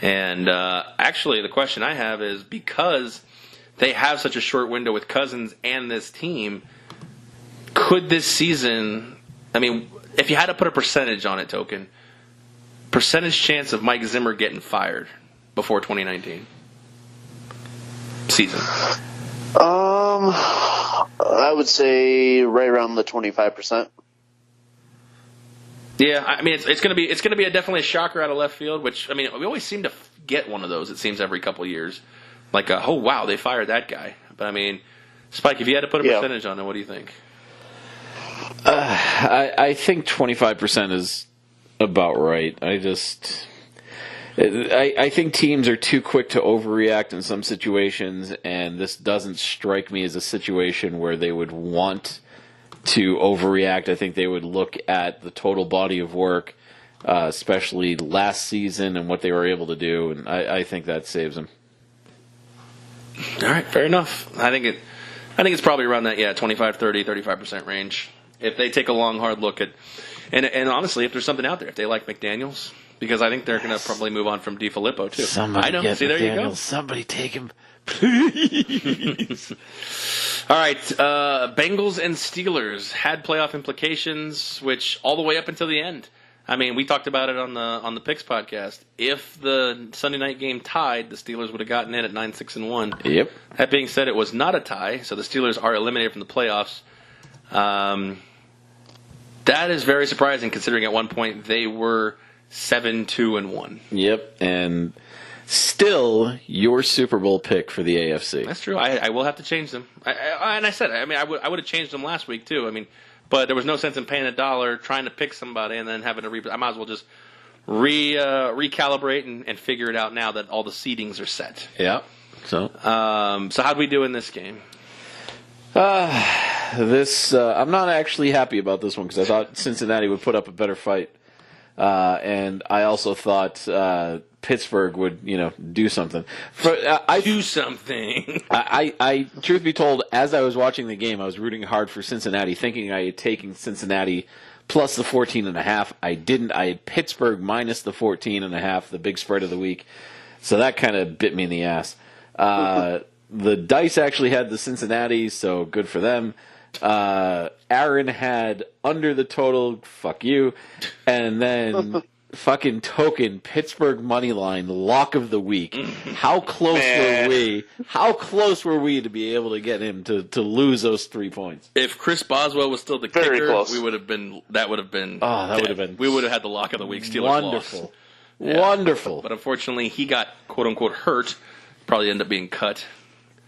And actually, the question I have is, because they have such a short window with Cousins and this team, could this season, I mean, if you had to put a percentage on it, Token, percentage chance of Mike Zimmer getting fired before 2019 season? I would say right around the 25%. Yeah, I mean it's going to be definitely a shocker out of left field. Which, I mean, we always seem to get one of those. It seems every couple of years, like oh wow, they fired that guy. But I mean, Spike, if you had to put a percentage on it, what do you think? I think 25% is about right. I think teams are too quick to overreact in some situations, and this doesn't strike me as a situation where they would want to overreact. I think they would look at the total body of work, especially last season and what they were able to do, and I think that saves them. All right, fair enough. I think it's probably around that 25, 30, 35% range. If they take a long, hard look at, and honestly, if there's something out there, if they like McDaniels, because I think they're going to probably move on from DiFilippo too. Somebody I know. Get See, there McDaniels. you go. Somebody take him, please. All right, Bengals and Steelers had playoff implications, which all the way up until the end. I mean, we talked about it on the Picks podcast. If the Sunday night game tied, the Steelers would have gotten in at 9-6-1. Yep. That being said, it was not a tie, so the Steelers are eliminated from the playoffs. That is very surprising, considering at one point they were 7-2-1. Yep, and still your Super Bowl pick for the AFC. That's true. I will have to change them. I would have changed them last week too. I mean, but there was no sense in paying $1 trying to pick somebody and then having to I might as well just recalibrate and figure it out now that all the seedings are set. Yeah. So how'd we do in this game? I'm not actually happy about this one because I thought Cincinnati would put up a better fight, and I also thought Pittsburgh would, do something. Do something. I, truth be told, as I was watching the game, I was rooting hard for Cincinnati, thinking I had taken Cincinnati plus the 14.5. I didn't. I had Pittsburgh minus the 14.5, the big spread of the week. So that kind of bit me in the ass. The dice actually had the Cincinnati, so good for them. Aaron had under the total, fuck you. And then fucking Token, Pittsburgh money line, lock of the week. How close were we? How close were we to be able to get him to lose those 3 points? If Chris Boswell was still the Very kicker, close. we would have been. That would have been. Oh, that would have been. We would have had the lock of the week. Steelers wonderful. loss. Yeah. Wonderful. But unfortunately, he got quote unquote hurt. Probably ended up being cut.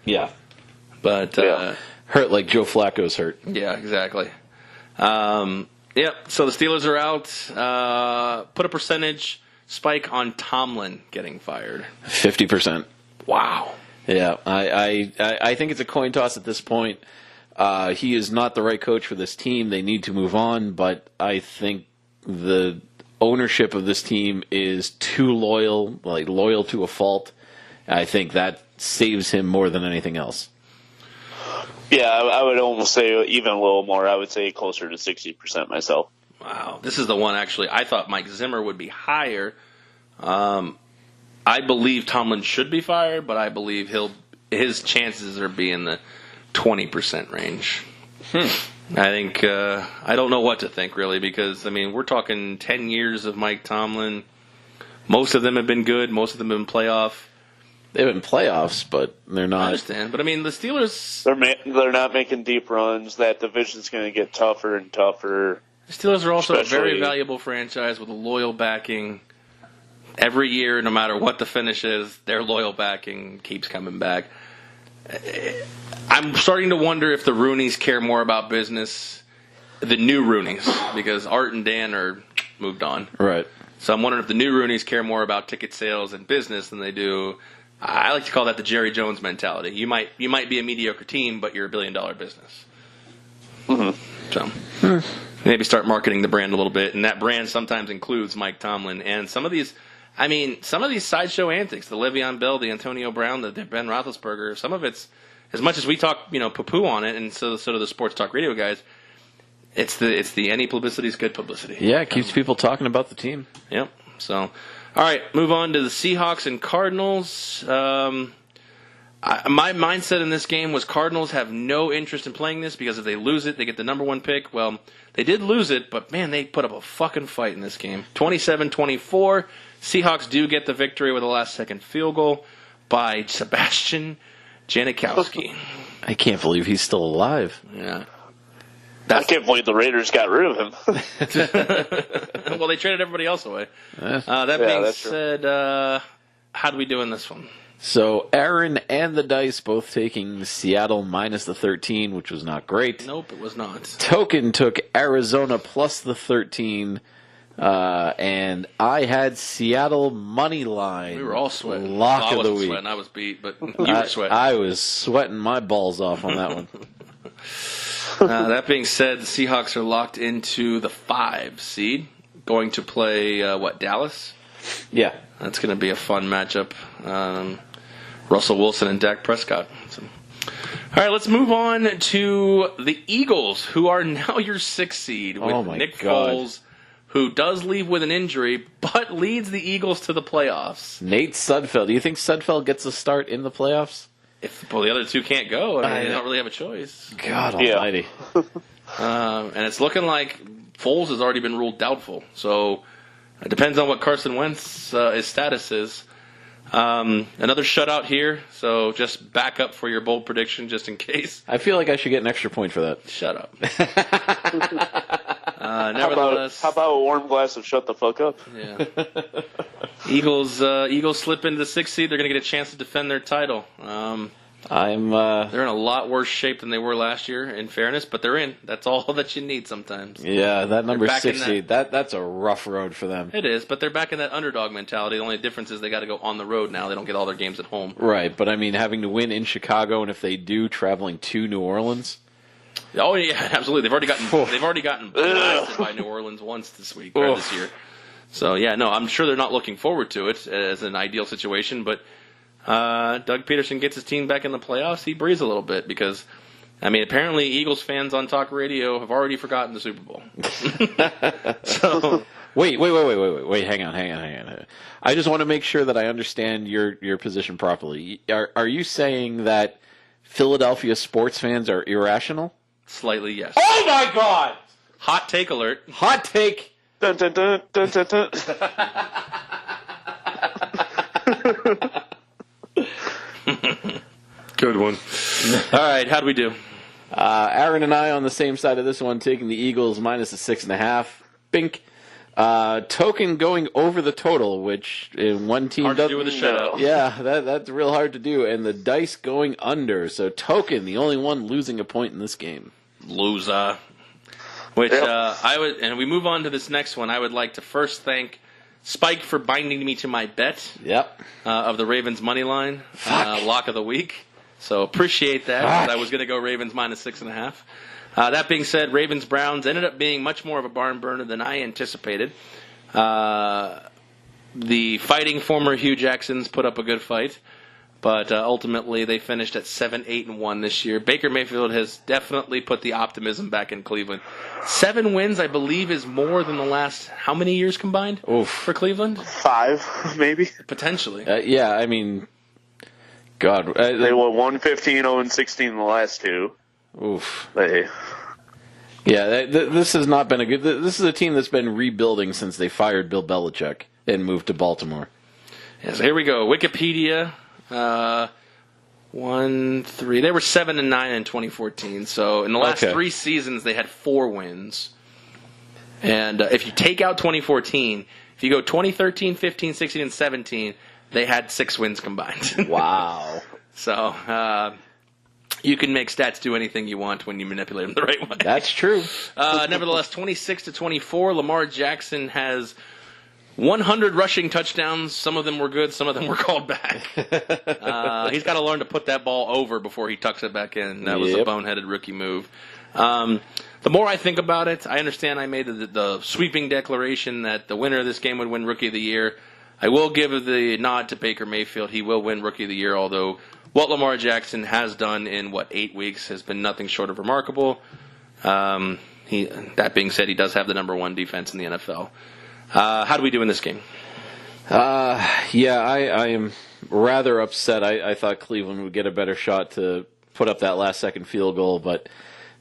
Yeah. But hurt like Joe Flacco's hurt. Yeah, exactly. So the Steelers are out. Put a percentage spike on Tomlin getting fired. 50%. Wow. Yeah, I think it's a coin toss at this point. He is not the right coach for this team. They need to move on, but I think the ownership of this team is too loyal to a fault. I think that saves him more than anything else. Yeah, I would almost say even a little more. I would say closer to 60% myself. Wow. This is the one, actually. I thought Mike Zimmer would be higher. I believe Tomlin should be fired, but I believe his chances are be in the 20% range. I think I don't know what to think really, because I mean we're talking 10 years of Mike Tomlin. Most of them have been good. Most of them have been playoff. They've been playoffs, but they're I not. understand, but I mean the Steelers. They're not making deep runs. That division's going to get tougher and tougher. The Steelers are also a very Especially- valuable franchise with a loyal backing. Every year, no matter what the finish is, their loyal backing keeps coming back. I'm starting to wonder if the Rooneys care more about business, the new Rooneys, because Art and Dan are moved on. Right. So I'm wondering if the new Rooneys care more about ticket sales and business than they do. I like to call that the Jerry Jones mentality. You might be a mediocre team, but you're a $1 billion business. So maybe start marketing the brand a little bit, and that brand sometimes includes Mike Tomlin and some of these. I mean, some of these sideshow antics, the Le'Veon Bell, the Antonio Brown, the Ben Roethlisberger. Some of it's as much as we talk, poo-poo on it, and so do the sports talk radio guys. It's the any publicity is good publicity. Yeah, it keeps people talking about the team. Yep. So, all right, move on to the Seahawks and Cardinals. My mindset in this game was Cardinals have no interest in playing this because if they lose it, they get the number 1 pick. Well, they did lose it, but man, they put up a fucking fight in this game. 27-24. Seahawks do get the victory with a last-second field goal by Sebastian Janikowski. I can't believe he's still alive. Yeah. I can't believe the Raiders got rid of him. Well, they traded everybody else away. That Yeah, being that's true. said, how do we do in this one? So Aaron and the Dice both taking Seattle minus the 13, which was not great. Nope, it was not. Token took Arizona plus the 13, and I had Seattle money line. We were all sweating. Lock I of the wasn't week. sweating. I was beat, but you were sweating. I was sweating my balls off on that one. That being said, the Seahawks are locked into the 5 seed, going to play, Dallas? Yeah. That's going to be a fun matchup. Russell Wilson and Dak Prescott. So. All right, let's move on to the Eagles, who are now your 6th seed with Oh, my Nick God. Foles, who does leave with an injury, but leads the Eagles to the playoffs. Nate Sudfeld. Do you think Sudfeld gets a start in the playoffs? Well, the other two can't go. I mean, they don't really have a choice. God Yeah. almighty. And it's looking like Foles has already been ruled doubtful. So it depends on what Carson Wentz his status is. Another shutout here, so just back up for your bold prediction just in case. I feel like I should get an extra point for that. Shut up. How Nevertheless, about a warm glass of shut the fuck up? yeah. Eagles slip into the 6th seed. They're going to get a chance to defend their title. I'm They're in a lot worse shape than they were last year, in fairness, but they're in. That's all that you need sometimes. yeah, that number back in 6 seed. That's a rough road for them. It is, but they're back in that underdog mentality. The only difference is they got to go on the road now. They don't get all their games at home. Right, but I mean having to win in Chicago, and if they do, traveling to New Orleans. Oh yeah, absolutely. They've already gotten blasted by New Orleans once this week or this year. So yeah, no, I'm sure they're not looking forward to it as an ideal situation. But Doug Peterson gets his team back in the playoffs. He breathes a little bit because, I mean, apparently Eagles fans on talk radio have already forgotten the Super Bowl. So Wait, hang on. I just want to make sure that I understand your position properly. Are you saying that Philadelphia sports fans are irrational? slightly yes. Oh my God! Hot take alert. Hot take. Dun, dun, dun, dun, dun, dun. Good one. All right, how do we do? Aaron and I on the same side of this one, taking the Eagles minus a 6.5. Bink. Token going over the total, which in one team Hard to doesn't do with a shutout. Yeah, that's real hard to do. And the dice going under. So Token, the only one losing a point in this game. Loser. Which I would, and we move on to this next one. I would like to first thank Spike for binding me to my bet Yep. of the Ravens money line lock of the week. So appreciate that. 'Cause I was going to go Ravens minus 6.5. That being said, Ravens Browns ended up being much more of a barn burner than I anticipated. The fighting former Hugh Jacksons put up a good fight, but ultimately they finished at 7-8-1 this year. Baker Mayfield has definitely put the optimism back in Cleveland. 7 wins, I believe, is more than the last how many years combined for Cleveland? 5, maybe. Potentially. Yeah, I mean, God. They won 115, 0-16 in the last two. Oof. Yeah, this has not been a good. This is a team that's been rebuilding since they fired Bill Belichick and moved to Baltimore. Yes, here we go. Wikipedia. 1, 3. They were 7-9 in 2014. So in the last 3 seasons, they had 4 wins. And if you take out 2014, if you go 2013, 15, 16, and 17, they had 6 wins combined. Wow. So you can make stats do anything you want when you manipulate them the right way. That's true. Nevertheless, 26-24, Lamar Jackson has 100 rushing touchdowns. Some of them were good. Some of them were called back. He's got to learn to put that ball over before he tucks it back in. That was a boneheaded rookie move. The more I think about it, I understand I made the sweeping declaration that the winner of this game would win Rookie of the Year. I will give the nod to Baker Mayfield. He will win Rookie of the Year, although what Lamar Jackson has done in, 8 weeks has been nothing short of remarkable. That being said, he does have the number 1 defense in the NFL. How do we do in this game? I am rather upset. I thought Cleveland would get a better shot to put up that last-second field goal, but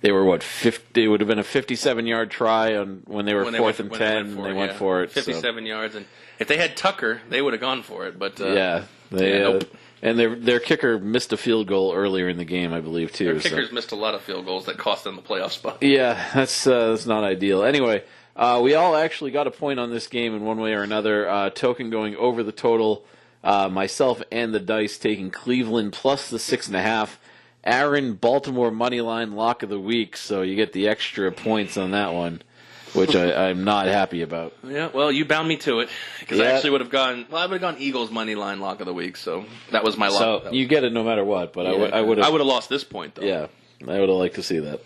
they were, 50? It would have been a 57-yard try when they were 4th and 10. They went for it. 57 yards. And if they had Tucker, they would have gone for it. But nope. And their kicker missed a field goal earlier in the game, I believe, too. Their kickers missed a lot of field goals that cost them the playoff spot. Yeah, that's not ideal. Anyway, we all actually got a point on this game in one way or another. Token going over the total. Myself and the dice taking Cleveland plus the 6.5. Aaron, Baltimore moneyline lock of the week, so you get the extra points on that one, which I'm not happy about. Yeah, well, you bound me to it because I actually would have gone. Well, I would have gone Eagles moneyline lock of the week, so that was my lock. So you get it no matter what, but I would have lost this point though. Yeah, I would have liked to see that.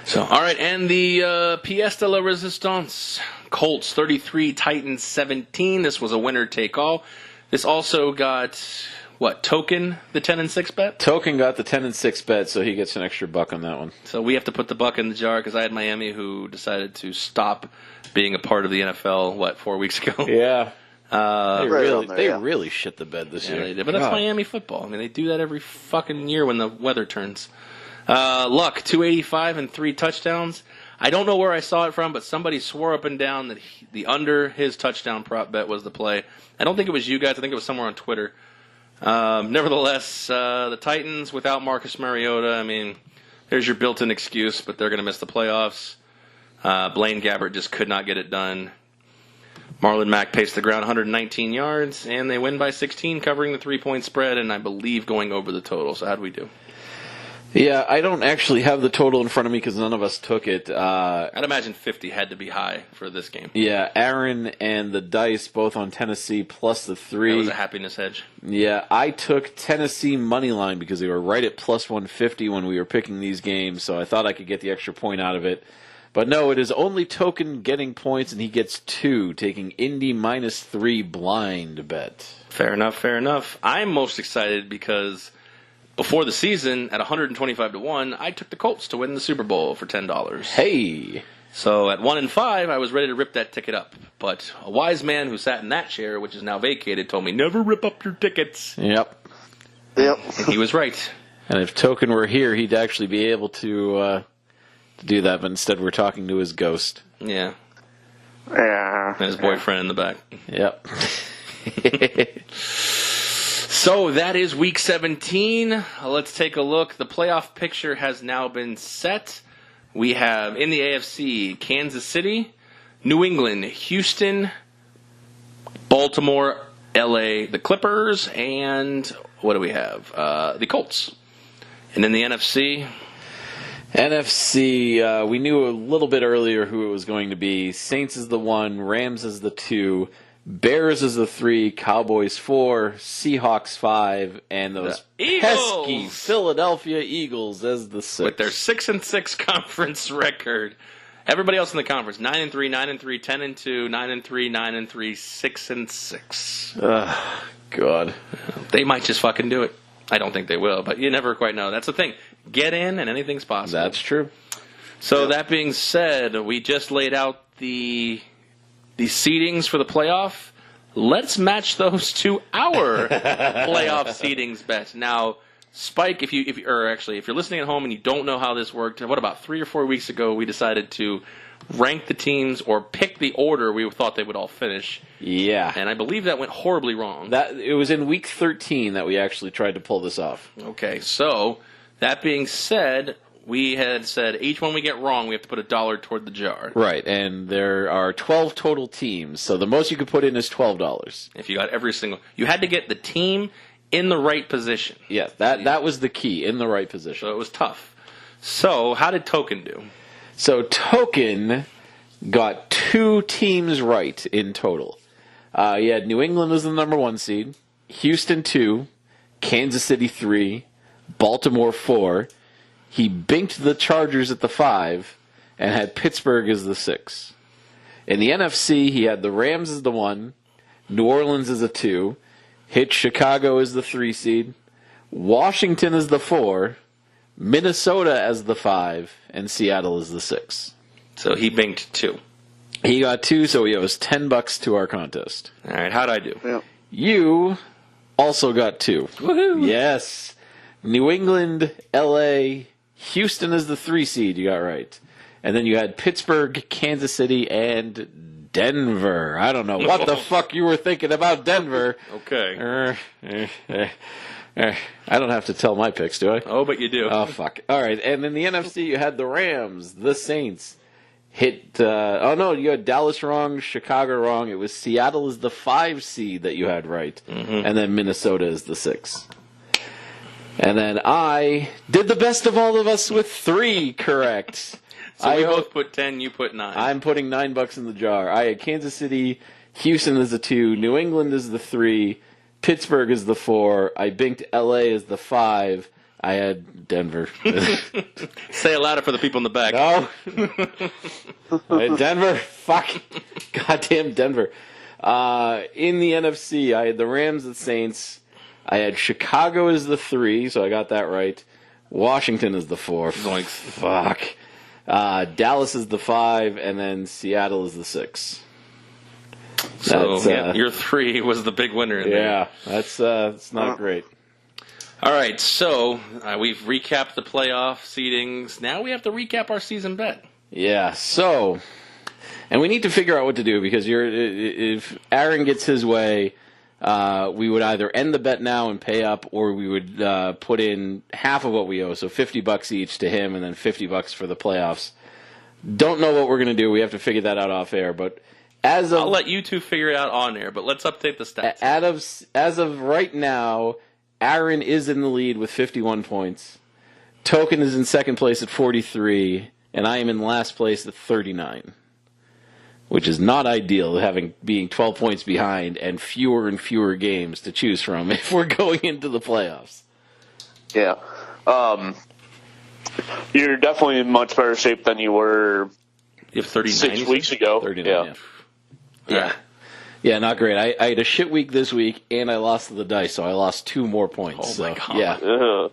So all right, and the pièce de la résistance: Colts 33, Titans 17. This was a winner take all. This also got. Token the 10-6 bet? Token got the 10-6 bet, so he gets an extra $1 on that one. So we have to put the buck in the jar because I had Miami who decided to stop being a part of the NFL, 4 weeks ago? Yeah. They really shit the bed this year. They did, but that's Miami football. I mean, they do that every fucking year when the weather turns. Luck, 285 and 3 touchdowns. I don't know where I saw it from, but somebody swore up and down that the under his touchdown prop bet was the play. I don't think it was you guys. I think it was somewhere on Twitter. Nevertheless, the Titans without Marcus Mariota, I mean, there's your built-in excuse, but they're going to miss the playoffs. Blaine Gabbert just could not get it done. Marlon Mack paced the ground 119 yards, and they win by 16, covering the 3-point spread, and I believe going over the total. So how'd we do? Yeah, I don't actually have the total in front of me because none of us took it. I'd imagine 50 had to be high for this game. Yeah, Aaron and the dice both on Tennessee plus the 3. That was a happiness hedge. Yeah, I took Tennessee money line because they were right at plus 150 when we were picking these games, so I thought I could get the extra point out of it. But no, it is only Token getting points, and he gets 2, taking Indy minus 3 blind bet. Fair enough. I'm most excited because before the season, at 125-1, I took the Colts to win the Super Bowl for $10. Hey! So at 1-5, I was ready to rip that ticket up. But a wise man who sat in that chair, which is now vacated, told me, never rip up your tickets. Yep. Yep. And he was right. And if Token were here, he'd actually be able to do that, but instead we're talking to his ghost. Yeah. Yeah. And his boyfriend in the back. Yep. So that is Week 17. Let's take a look. The playoff picture has now been set. We have in the AFC, Kansas City, New England, Houston, Baltimore, LA, the Clippers, and what do we have? The Colts. And in the NFC, we knew a little bit earlier who it was going to be. Saints is the 1, Rams is the 2, Bears is the 3, Cowboys 4, Seahawks 5, and those pesky Philadelphia Eagles as the 6. With their 6-6 conference record. Everybody else in the conference, 9-3, 9-3, 10-2, 9-3, 9-3, 6-6. God. They might just fucking do it. I don't think they will, but you never quite know. That's the thing. Get in and anything's possible. That's true. So that being said, we just laid out the seedings for the playoff. let's match those to our playoff seedings bet. Now, Spike, if you're listening at home and you don't know how this worked, what about 3 or 4 weeks ago we decided to rank the teams or pick the order we thought they would all finish. Yeah. And I believe that went horribly wrong. It was in week 13 that we actually tried to pull this off. Okay, so that being said, we had said each one we get wrong, we have to put $1 toward the jar. Right, and there are 12 total teams, so the most you could put in is $12. If you got you had to get the team in the right position. Yeah, that was the key, in the right position. So it was tough. So how did Token do? So Token got 2 teams right in total. He had New England as the number 1 seed, Houston 2, Kansas City 3, Baltimore 4. He binked the Chargers at the 5 and had Pittsburgh as the 6. In the NFC, he had the Rams as the 1, New Orleans as a 2, hit Chicago as the 3 seed, Washington as the 4, Minnesota as the 5, and Seattle as the 6. So he binked 2. He got 2, so he owes $10 to our contest. All right, how'd I do? Yeah. You also got 2. Woohoo! Yes. New England, LA, Houston is the 3 seed, you got right. And then you had Pittsburgh, Kansas City, and Denver. I don't know what the fuck you were thinking about Denver. Okay. I don't have to tell my picks, do I? Oh, but you do. Oh, fuck. All right, and in the NFC, you had the Rams, the Saints. You had Dallas wrong, Chicago wrong. It was Seattle is the 5 seed that you had right. Mm-hmm. And then Minnesota is the 6. And then I did the best of all of us with 3 correct. So we both put 10, you put 9. I'm putting $9 in the jar. I had Kansas City, Houston is the 2, New England is the 3, Pittsburgh is the 4, I binked LA as the 5, I had Denver. Say it louder for the people in the back. No. I had Denver. Fuck. Goddamn Denver. In the NFC, I had the Rams, the Saints. I had Chicago as the 3, so I got that right. Washington is the 4. Zoinks. Fuck. Dallas is the 5, and then Seattle is the 6. So your 3 was the big winner in there. Yeah, that's not great. All right, so we've recapped the playoff seedings. Now we have to recap our season bet. Yeah, so, and we need to figure out what to do because if Aaron gets his way, we would either end the bet now and pay up, or we would put in half of what we owe, so $50 each to him, and then $50 for the playoffs. Don't know what we're going to do. We have to figure that out off air, but I'll let you two figure it out on air, but let's update the stats. As of right now, Aaron is in the lead with 51 points. Token is in second place at 43, and I am in last place at 39. Which is not ideal, being 12 points behind and fewer games to choose from if we're going into the playoffs. Yeah. You're definitely in much better shape than you were you have 39, 6 weeks ago. 39, yeah. Yeah, not great. I had a shit week this week, and I lost to the dice, so I lost 2 more points. Oh, my God. Yeah. Uh-huh.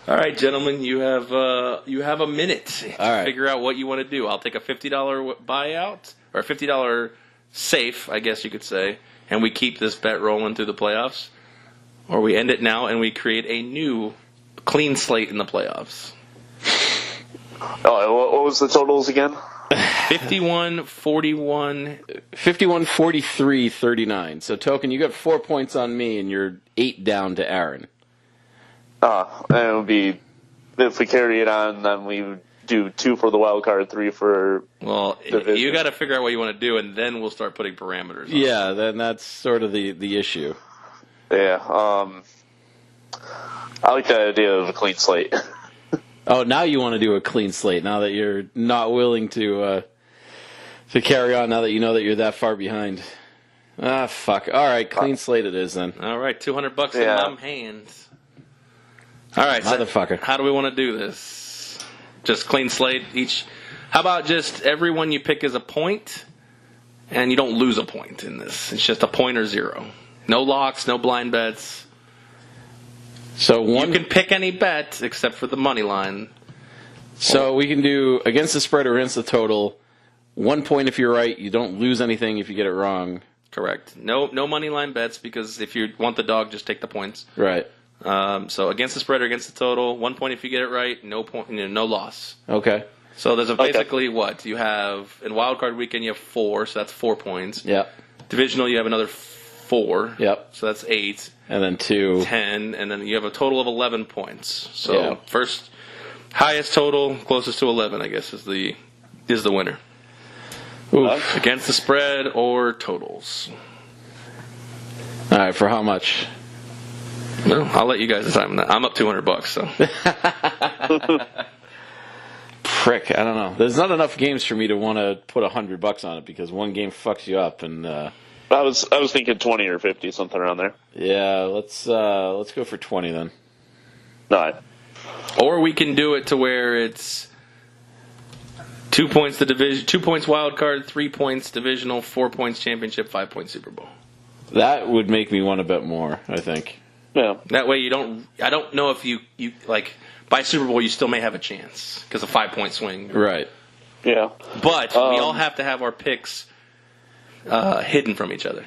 All right, gentlemen, you have a minute to figure out what you want to do. I'll take a $50 buyout, or a $50 safe, I guess you could say, and we keep this bet rolling through the playoffs. Or we end it now and we create a new clean slate in the playoffs. Oh, what was the totals again? 51, 41. 51, 43, 39. So, Token, you got 4 points on me, and you're 8 down to Aaron. And it would be, if we carry it on, then we would do 2 for the wild card, 3 for division. You got to figure out what you want to do, and then we'll start putting parameters on. Yeah, then that's sort of the issue. Yeah, I like the idea of a clean slate. Oh, now you want to do a clean slate, now that you're not willing to carry on, now that you know that you're that far behind. Ah, fuck. All right, clean slate it is then. All right, $200 in my hands. All right, motherfucker. So how do we want to do this? Just clean slate each. How about just everyone you pick is a point, and you don't lose a point in this. It's just a point or 0. No locks, no blind bets. So you can pick any bet except for the money line. So we can do against the spread or against the total. 1 point if you're right. You don't lose anything if you get it wrong. Correct. No money line bets because if you want the dog, just take the points. Right. So against the spread or against the total, 1 point if you get it right, no point, no loss. Okay. So there's basically what you have in wild card weekend. You have 4, so that's 4 points. Yep. Divisional, you have another 4. Yep. So that's 8. And then 2. 10, and then you have a total of 11 points. So Yeah. first highest total, closest to 11, I guess, is the winner. Oof. Against the spread or totals. All right, for how much? Well, I'll let you guys decide on that. I'm up $200, so. Prick, I don't know. There's not enough games for me to want to put $100 on it because one game fucks you up, and I was thinking 20 or 50, something around there. yeah, let's go for 20 then. All right. Or we can do it to where it's 2 points the division, 2 points wild card, 3 points divisional, 4 points championship, 5 points Super Bowl. That would make me want to bet more, I think. Yeah. That way I don't know if you like by Super Bowl you still may have a chance because a 5-point swing. Right. Yeah. But we all have to have our picks hidden from each other.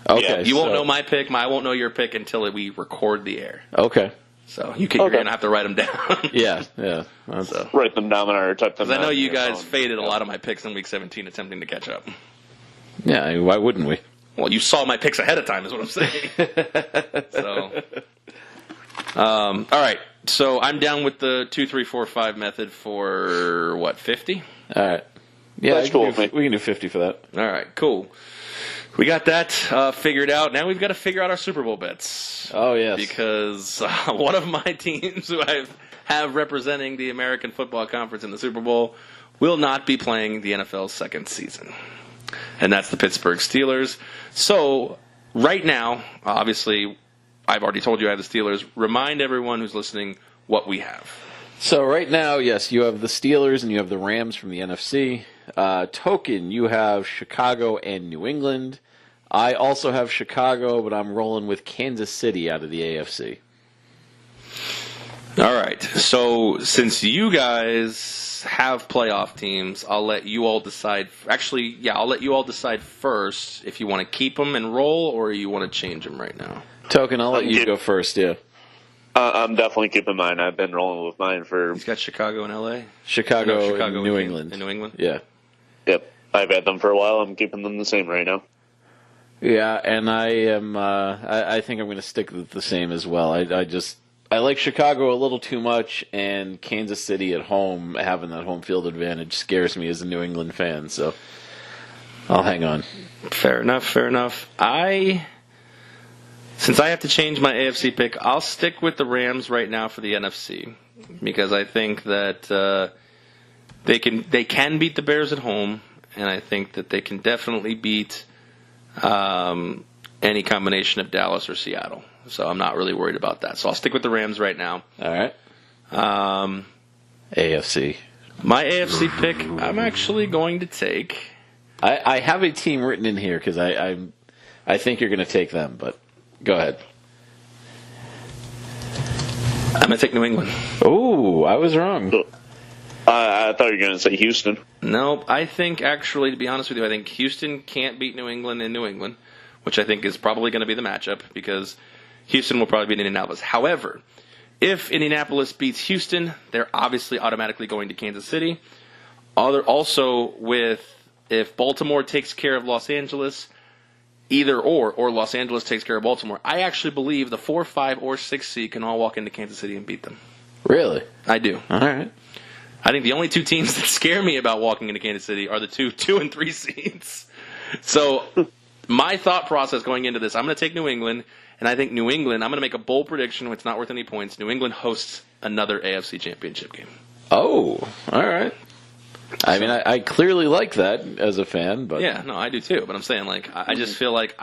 Okay. You won't know my pick, I won't know your pick until we record the air. Okay. So you're going to have to write them down. Yeah. That's, So, Write them down or type them because down. I know you on your guys phone. faded a lot of my picks in Week 17 attempting to catch up. yeah, I mean, why wouldn't we? Well, you saw my picks ahead of time is what I'm saying. So, all right. So I'm down with the 2, 3, 4, 5 method for, what, 50? All right. Yeah, That's cool with me. we can do 50 for that. All right, cool. We got that figured out. Now we've got to figure out our Super Bowl bets. Oh, yes. Because one of my teams who I have representing the American Football Conference in the Super Bowl will not be playing the NFL's second season. And that's the Pittsburgh Steelers. So right now, obviously, I've already told you I have the Steelers. Remind everyone who's listening what we have. So right now, yes, you have the Steelers and you have the Rams from the NFC. Token, you have Chicago and New England. I also have Chicago, but I'm rolling with Kansas City out of the AFC. All right. So since you guys have playoff teams, I'll let you all decide. Actually, yeah, I'll let you all decide first if you want to keep them and roll or you want to change them right now. Token, I'll let you go first, yeah. I'm definitely keeping mine. I've been rolling with mine for. He's got Chicago and LA. Chicago No, and New England. In New England? Yeah. Yep. I've had them for a while. I'm keeping them the same right now. Yeah, and I am. I think I'm going to stick with the same as well. I like Chicago a little too much, and Kansas City at home, having that home field advantage, scares me as a New England fan. So I'll hang on. Fair enough. Since I have to change my AFC pick, I'll stick with the Rams right now for the NFC because I think that they can beat the Bears at home, and I think that they can definitely beat any combination of Dallas or Seattle. So I'm not really worried about that. So I'll stick with the Rams right now. All right. AFC. My AFC pick, I'm actually going to take. I have a team written in here because I think you're going to take them, but go ahead. I'm going to take New England. Oh, I was wrong. I thought you were going to say Houston. Nope. I think, actually, to be honest with you, I think Houston can't beat New England in New England, which I think is probably going to be the matchup because Houston will probably beat Indianapolis. However, if Indianapolis beats Houston, they're obviously automatically going to Kansas City. Also, if Baltimore takes care of Los Angeles, either or Los Angeles takes care of Baltimore, I actually believe the 4, 5, or 6 seed can all walk into Kansas City and beat them. Really? I do. All right. I think the only two teams that scare me about walking into Kansas City are the 2 and 3 seeds. So my thought process going into this, I'm going to take New England, and I think New England, I'm going to make a bold prediction. It's not worth any points. New England hosts another AFC championship game. Oh, all right. I mean, I clearly like that as a fan, but Yeah, no, I do too. But I'm saying, like, I just feel like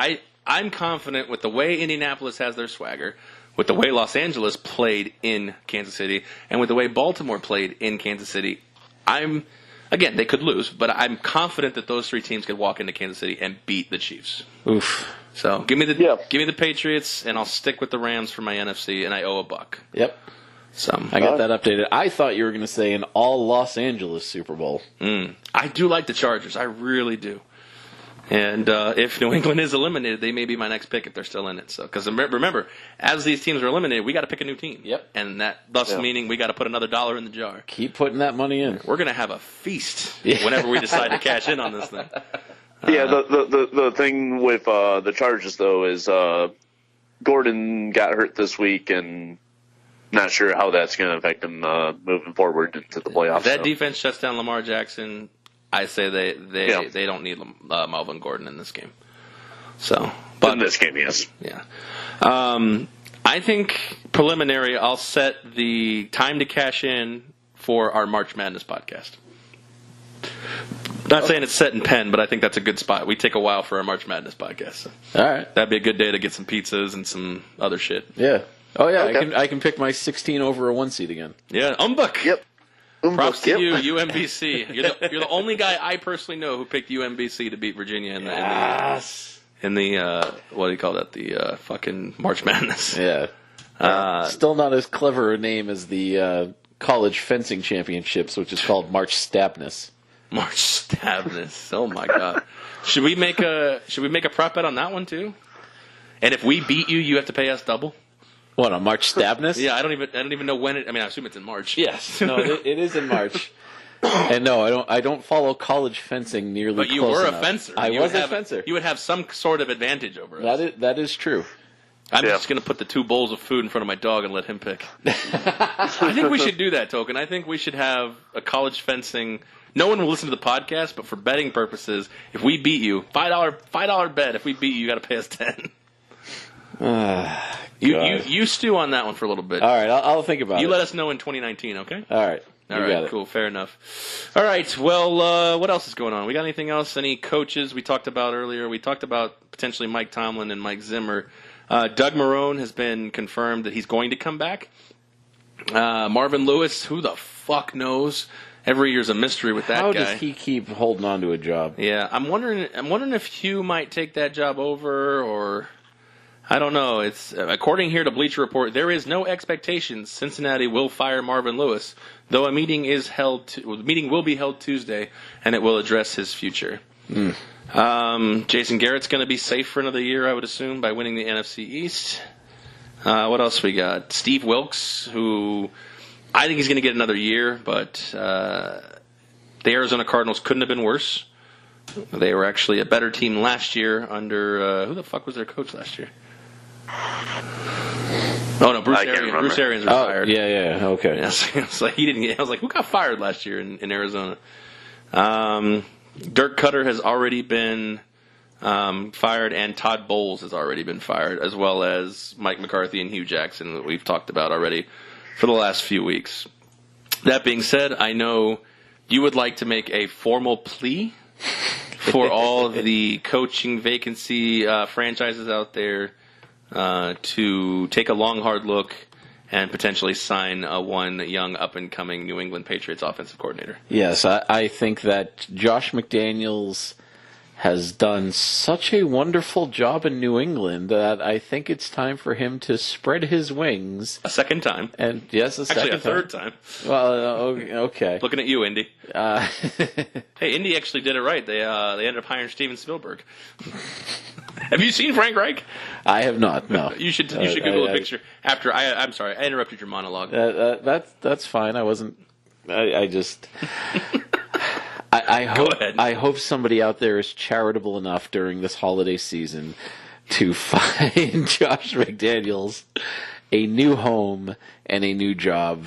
I'm confident with the way Indianapolis has their swagger, with the way Los Angeles played in Kansas City, and with the way Baltimore played in Kansas City. Again, they could lose, but I'm confident that those three teams could walk into Kansas City and beat the Chiefs. oof. So give me the Patriots, and I'll stick with the Rams for my NFC, and I owe $1. Yep. So I got that updated. I thought you were going to say an all Los Angeles Super Bowl. I do like the Chargers. I really do. And if New England is eliminated, they may be my next pick if they're still in it. So, because remember, as these teams are eliminated, we got to pick a new team. Yep. And that thus meaning we got to put another $1 in the jar. Keep putting that money in. We're gonna have a feast whenever we decide to cash in on this thing. Yeah, the thing with the Chargers though is Gordon got hurt this week, and not sure how that's going to affect him moving forward into the playoffs. If that defense shuts down Lamar Jackson, I say they don't need Melvin Gordon in this game. So, but in this game, yes. Yeah. I think preliminary, I'll set the time to cash in for our March Madness podcast. Not saying it's set in pen, but I think that's a good spot. We take a while for our March Madness podcast. So All right. that'd be a good day to get some pizzas and some other shit. Yeah. Oh yeah, Okay. I can pick my 16 over a 1 seed again. Yeah, Umbuk. Yep. Props to Yep. you, UMBC. You're the only guy I personally know who picked UMBC to beat Virginia in the what do you call that? The fucking March Madness. Yeah. Still not as clever a name as the college fencing championships, which is called March Stabness. March Stabness. Oh my god. Should we make a prop bet on that one too? And if we beat you, you have to pay us double. What, on March Stabness? Yeah, I don't even know when it. I mean, I assume it's in March. Yes. No, it is in March. And no, I don't follow college fencing nearly. But you close were enough. a fencer. I You was would a have- fencer. You would have some sort of advantage over us. That is true. I'm Yeah. just going to put the 2 bowls of food in front of my dog and let him pick. I think we should do that, Token. I think we should have a college fencing. No one will listen to the podcast, but for betting purposes, if we beat you, $5 bet. If we beat you, you got to pay us 10. You stew on that one for a little bit. All right, I'll think about it. You let us know in 2019, okay? All right. All You right, got it. cool, fair enough. All right, well, what else is going on? We got anything else? Any coaches we talked about earlier? We talked about potentially Mike Tomlin and Mike Zimmer. Doug Marrone has been confirmed that he's going to come back. Marvin Lewis, who the fuck knows? Every year's a mystery with that How guy. does he keep holding on to a job? Yeah, I'm wondering if Hugh might take that job over, or I don't know. It's according here to Bleacher Report, there is no expectation Cincinnati will fire Marvin Lewis, though a meeting will be held Tuesday, and it will address his future. Jason Garrett's going to be safe for another year, I would assume, by winning the NFC East. What else we got? Steve Wilkes, who I think he's going to get another year, but the Arizona Cardinals couldn't have been worse. They were actually a better team last year under who the fuck was their coach last year? Oh no, Bruce I can't Arians. remember. Bruce Arians Oh, retired. yeah, okay. Yeah, so it's like he didn't get. I was like, who got fired last year in Arizona? Dirk Cutter has already been fired, and Todd Bowles has already been fired, as well as Mike McCarthy and Hugh Jackson that we've talked about already for the last few weeks. That being said, I know you would like to make a formal plea for all of the coaching vacancy franchises out there to take a long, hard look and potentially sign one young, up-and-coming New England Patriots offensive coordinator. Yes, I think that Josh McDaniels has done such a wonderful job in New England that I think it's time for him to spread his wings. A second time. And yes, a second Actually, a third time. Well, okay. Looking at you, Indy. Uh, Hey, Indy actually did it right. They ended up hiring Steven Spielberg. Have you seen Frank Reich? I have not. No, You should Google a picture after. I'm sorry, I interrupted your monologue. that's fine. I wasn't. I just. I hope ahead. I hope somebody out there is charitable enough during this holiday season to find Josh McDaniels a new home and a new job,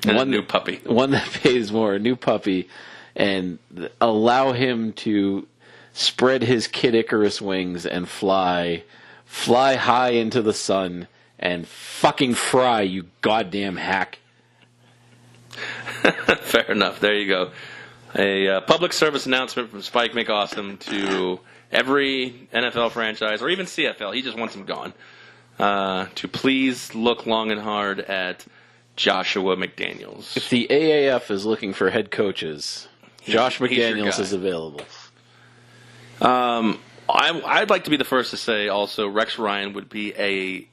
And a new puppy. one that pays more, a new puppy, and allow him to spread his Kid Icarus wings and fly high into the sun and fucking fry, you goddamn hack. Fair enough. There you go. A public service announcement from Spike McAwesome to every NFL franchise, or even CFL, he just wants them gone, to please look long and hard at Joshua McDaniels. If the AAF is looking for head coaches, Josh he's your McDaniels guy. is available. I'd like to be the first to say also Rex Ryan would be a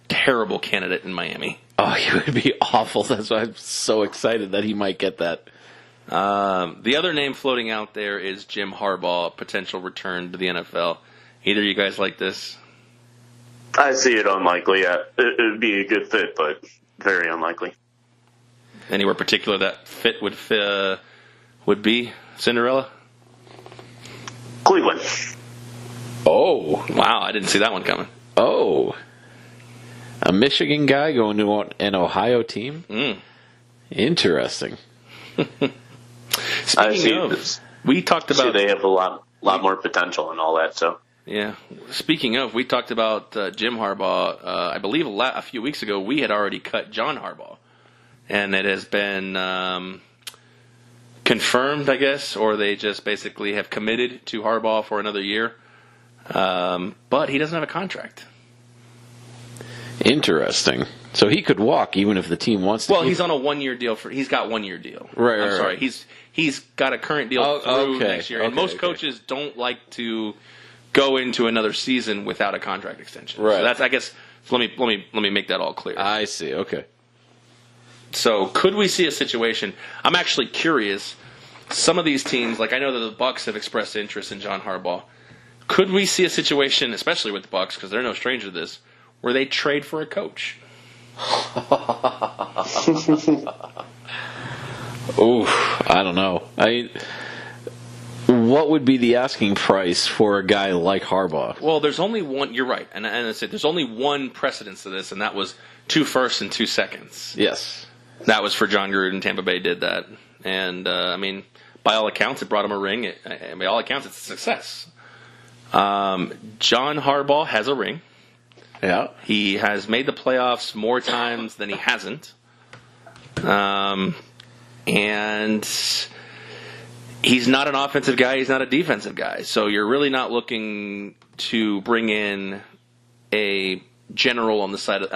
terrible candidate in Miami. Oh, he would be awful. That's why I'm so excited that he might get that. The other name floating out there is Jim Harbaugh, potential return to the NFL. Either of you guys like this? I see it unlikely. Yeah, it would be a good fit, but very unlikely. Anywhere particular that fit would be Cinderella? Cleveland. Oh, Wow, I didn't see that one coming. oh, a Michigan guy going to an Ohio team. Interesting. I see Speaking of, this. we talked See, about they have a lot more potential and all that. So yeah. Speaking of, we talked about Jim Harbaugh. I believe a few weeks ago we had already cut John Harbaugh, and it has been confirmed, I guess, or they just basically have committed to Harbaugh for another year. But he doesn't have a contract. Interesting. So he could walk even if the team wants to. Well, keep he's on a 1 year deal he's got 1 year deal. Right, I'm right, sorry. right. He's got a current deal Oh, through okay, next year. And okay, most okay. coaches don't like to go into another season without a contract extension. Right. So that's, I guess, let me make that all clear. I see. Okay. So could we see a situation? I'm actually curious. Some of these teams, like I know that the Bucks have expressed interest in John Harbaugh. Could we see a situation, especially with the Bucks, because they're no stranger to this, where they trade for a coach? Ooh, I don't know. What would be the asking price for a guy like Harbaugh? Well, there's only one. You're right, and I said there's only one precedence to this, and that was 2 firsts and 2 seconds. Yes. That was for John Gruden. Tampa Bay did that, and by all accounts, it brought him a ring. By all accounts, it's a success. John Harbaugh has a ring. Yeah. He has made the playoffs more times than he hasn't. And he's not an offensive guy. He's not a defensive guy. So you're really not looking to bring in a general on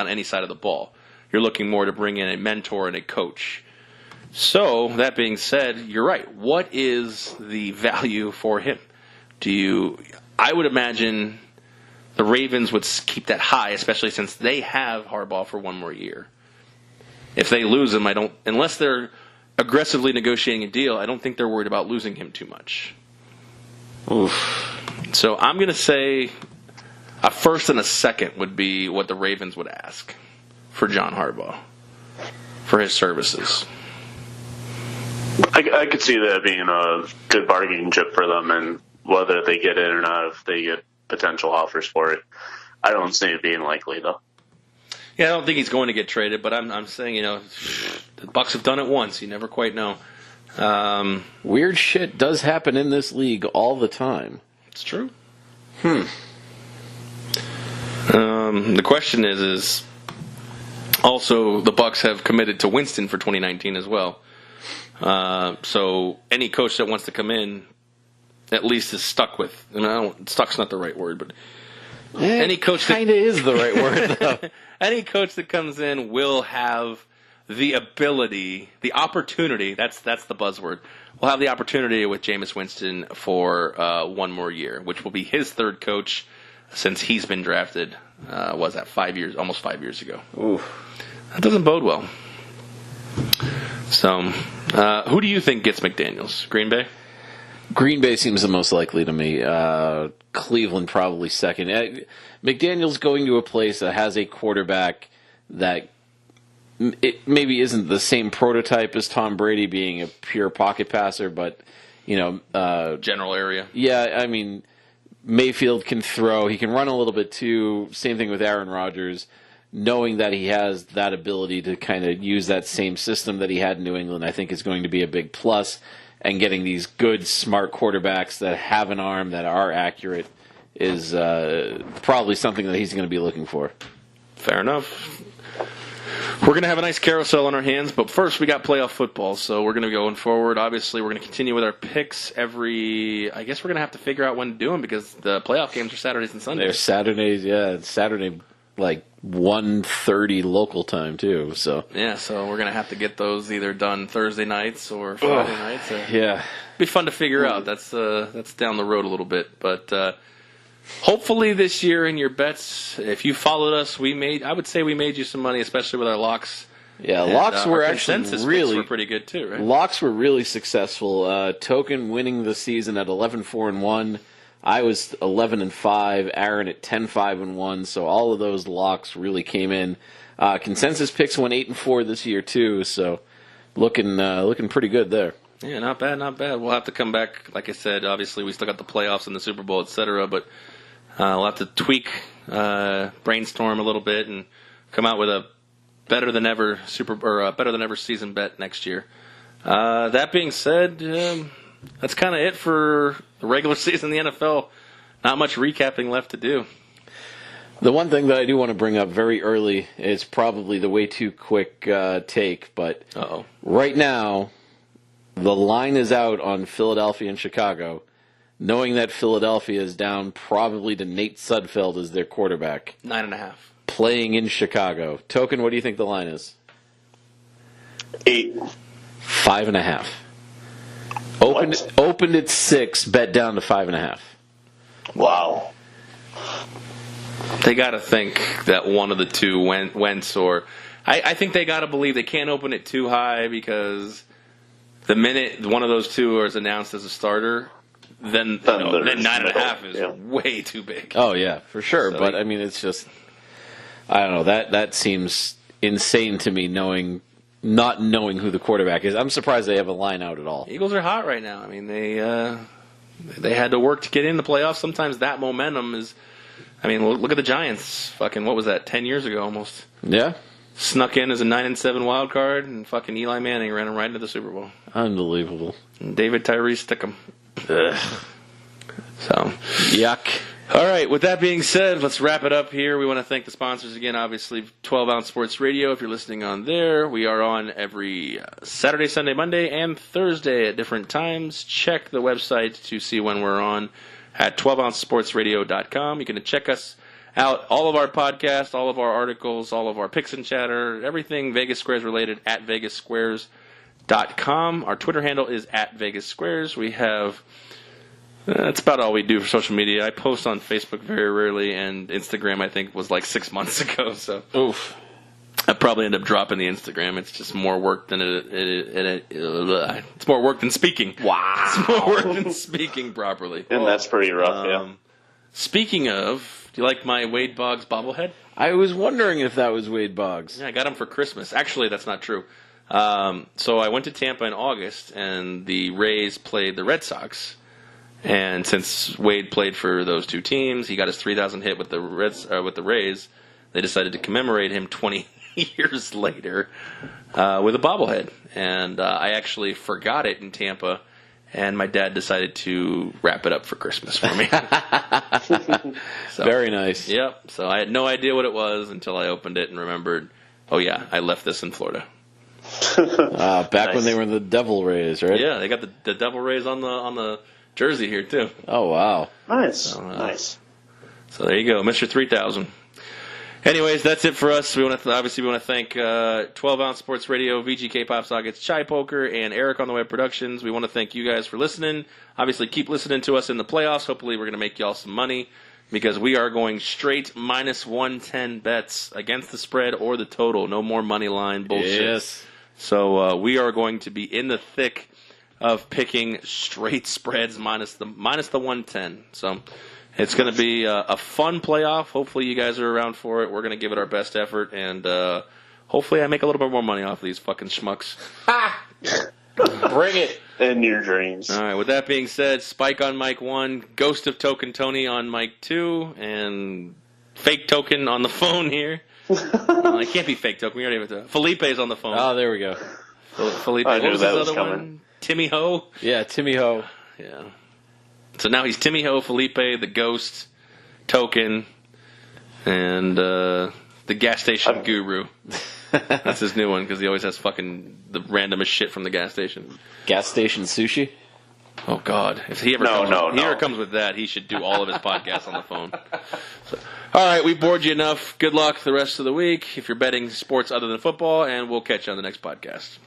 any side of the ball. You're looking more to bring in a mentor and a coach. So that being said, you're right. What is the value for him? I would imagine the Ravens would keep that high, especially since they have Harbaugh for 1 more year. If they lose him, unless they're aggressively negotiating a deal, I don't think they're worried about losing him too much. Oof. So I'm going to say a first and a second would be what the Ravens would ask for John Harbaugh for his services. I could see that being a good bargaining chip for them, and whether they get it or not, if they get potential offers for it, I don't see it being likely though. Yeah, I don't think he's going to get traded, but I'm saying, the Bucks have done it once. You never quite know. Weird shit does happen in this league all the time. It's true. The question is also the Bucks have committed to Winston for 2019 as well. So any coach that wants to come in at least is stuck with. Stuck's not the right word, but any coach kind of is the right word, though. any coach that comes in will have the ability, the opportunity. That's the buzzword. Will have the opportunity with Jameis Winston for 1 more year, which will be his 3rd coach since he's been drafted. Was that 5 years? Almost 5 years ago. Oof. That doesn't bode well. So, who do you think gets McDaniels? Green Bay? Green Bay seems the most likely to me. Cleveland probably second. McDaniel's going to a place that has a quarterback that it maybe isn't the same prototype as Tom Brady, being a pure pocket passer, but General area. Yeah, I mean, Mayfield can throw. He can run a little bit too. Same thing with Aaron Rodgers. Knowing that he has that ability to kind of use that same system that he had in New England, I think is going to be a big plus. And getting these good, smart quarterbacks that have an arm that are accurate is probably something that he's going to be looking for. Fair enough. We're going to have a nice carousel on our hands, but first we got playoff football, so we're going to be going forward. Obviously, we're going to continue with our picks I guess we're going to have to figure out when to do them because the playoff games are Saturdays and Sundays. They're Saturdays, yeah. Saturday, like 1:30 local time, too. So yeah, so we're going to have to get those either done Thursday nights or Friday nights. Yeah. Be fun to figure out. That's down the road a little bit, but hopefully this year in your bets, if you followed us, I would say we made you some money, especially with our locks Yeah, And, locks were our actually consensus really picks were pretty good too, right? Locks were really successful. Token winning the season at 11-4-1. I was 11-5. Aaron at 10-5-1. So all of those locks really came in. Consensus picks went 8-4 this year too. So looking pretty good there. Yeah, not bad, not bad. We'll have to come back. Like I said, obviously we still got the playoffs and the Super Bowl, etc. But we'll have to tweak, brainstorm a little bit, and come out with a better than ever better than ever season bet next year. That being said, that's kind of it for the regular season in the NFL. Not much recapping left to do. The one thing that I do want to bring up very early is probably the way too quick take, but right now the line is out on Philadelphia and Chicago, knowing that Philadelphia is down probably to Nate Sudfeld as their quarterback. 9.5. Playing in Chicago. Token, what do you think the line is? 8. 5.5. Opened at 6, bet down to 5.5. Wow. They got to think that one of the two Wentz or I think they got to believe they can't open it too high, because the minute one of those two is announced as a starter, then 9.5 is way too big. Oh yeah, for sure. So but I mean, it's just, I don't know, that seems insane to me, not knowing who the quarterback is. I'm surprised they have a line out at all. Eagles are hot right now. I mean, they had to work to get in the playoffs. Sometimes that momentum is. I mean, look at the Giants. Fucking, what was that? 10 years ago, almost. Yeah. Snuck in as a 9-7 wild card, and fucking Eli Manning ran him right into the Super Bowl. Unbelievable. And David Tyree stick him. So, yuck. All right, with that being said, let's wrap it up here. We want to thank the sponsors again, obviously, 12 Ounce Sports Radio, if you're listening on there. We are on every Saturday, Sunday, Monday, and Thursday at different times. Check the website to see when we're on at 12ouncesportsradio.com. You can check us out, all of our podcasts, all of our articles, all of our picks and chatter, everything Vegas Squares related at vegassquares.com. Our Twitter handle is at Vegas Squares. We have... that's about all we do for social media. I post on Facebook very rarely, and Instagram I think was like 6 months ago. So oof, I probably end up dropping the Instagram. It's just more work than it's more work than speaking. Wow, it's more work than speaking properly. And that's pretty rough. Yeah. Speaking of, do you like my Wade Boggs bobblehead? I was wondering if that was Wade Boggs. Yeah, I got him for Christmas. Actually, that's not true. So I went to Tampa in August, and the Rays played the Red Sox. And since Wade played for those two teams, he got his 3,000 hit with the Rays. They decided to commemorate him 20 years later with a bobblehead. And I actually forgot it in Tampa, and my dad decided to wrap it up for Christmas for me. So, very nice. Yep. So I had no idea what it was until I opened it and remembered, oh yeah, I left this in Florida. Back Nice. when they were the Devil Rays, right? Yeah, they got the Devil Rays on the jersey here too. Oh wow. Nice. Nice. So there you go, Mr. 3000. Anyways, that's it for us. We want to thank 12 Ounce Sports Radio, VGK Pop Sockets, Chai Poker, and Eric on the Web Productions. We want to thank you guys for listening. Obviously, keep listening to us in the playoffs. Hopefully, we're going to make y'all some money, because we are going straight minus 110 bets against the spread or the total. No more money line bullshit. Yes. So we are going to be in the thick of picking straight spreads minus the 110. So it's going to be a fun playoff. Hopefully you guys are around for it. We're going to give it our best effort, and hopefully I make a little bit more money off of these fucking schmucks. Bring it. In your dreams. All right, with that being said, Spike on mic 1, Ghost of Token Tony on mic 2, and Fake Token on the phone here. It can't be Fake Token. We already have to. Felipe's on the phone. Oh, there we go. Felipe. I knew what was that his was other coming. one? Timmy Ho. Yeah, Timmy Ho. Yeah. So now he's Timmy Ho, Felipe, the Ghost, Token, and the gas station guru. That's his new one, because he always has fucking the randomest shit from the gas station. Gas station sushi. Oh God! If he ever comes with that, he should do all of his podcasts on the phone. So, all right, we bored you enough. Good luck the rest of the week if you're betting sports other than football, and we'll catch you on the next podcast.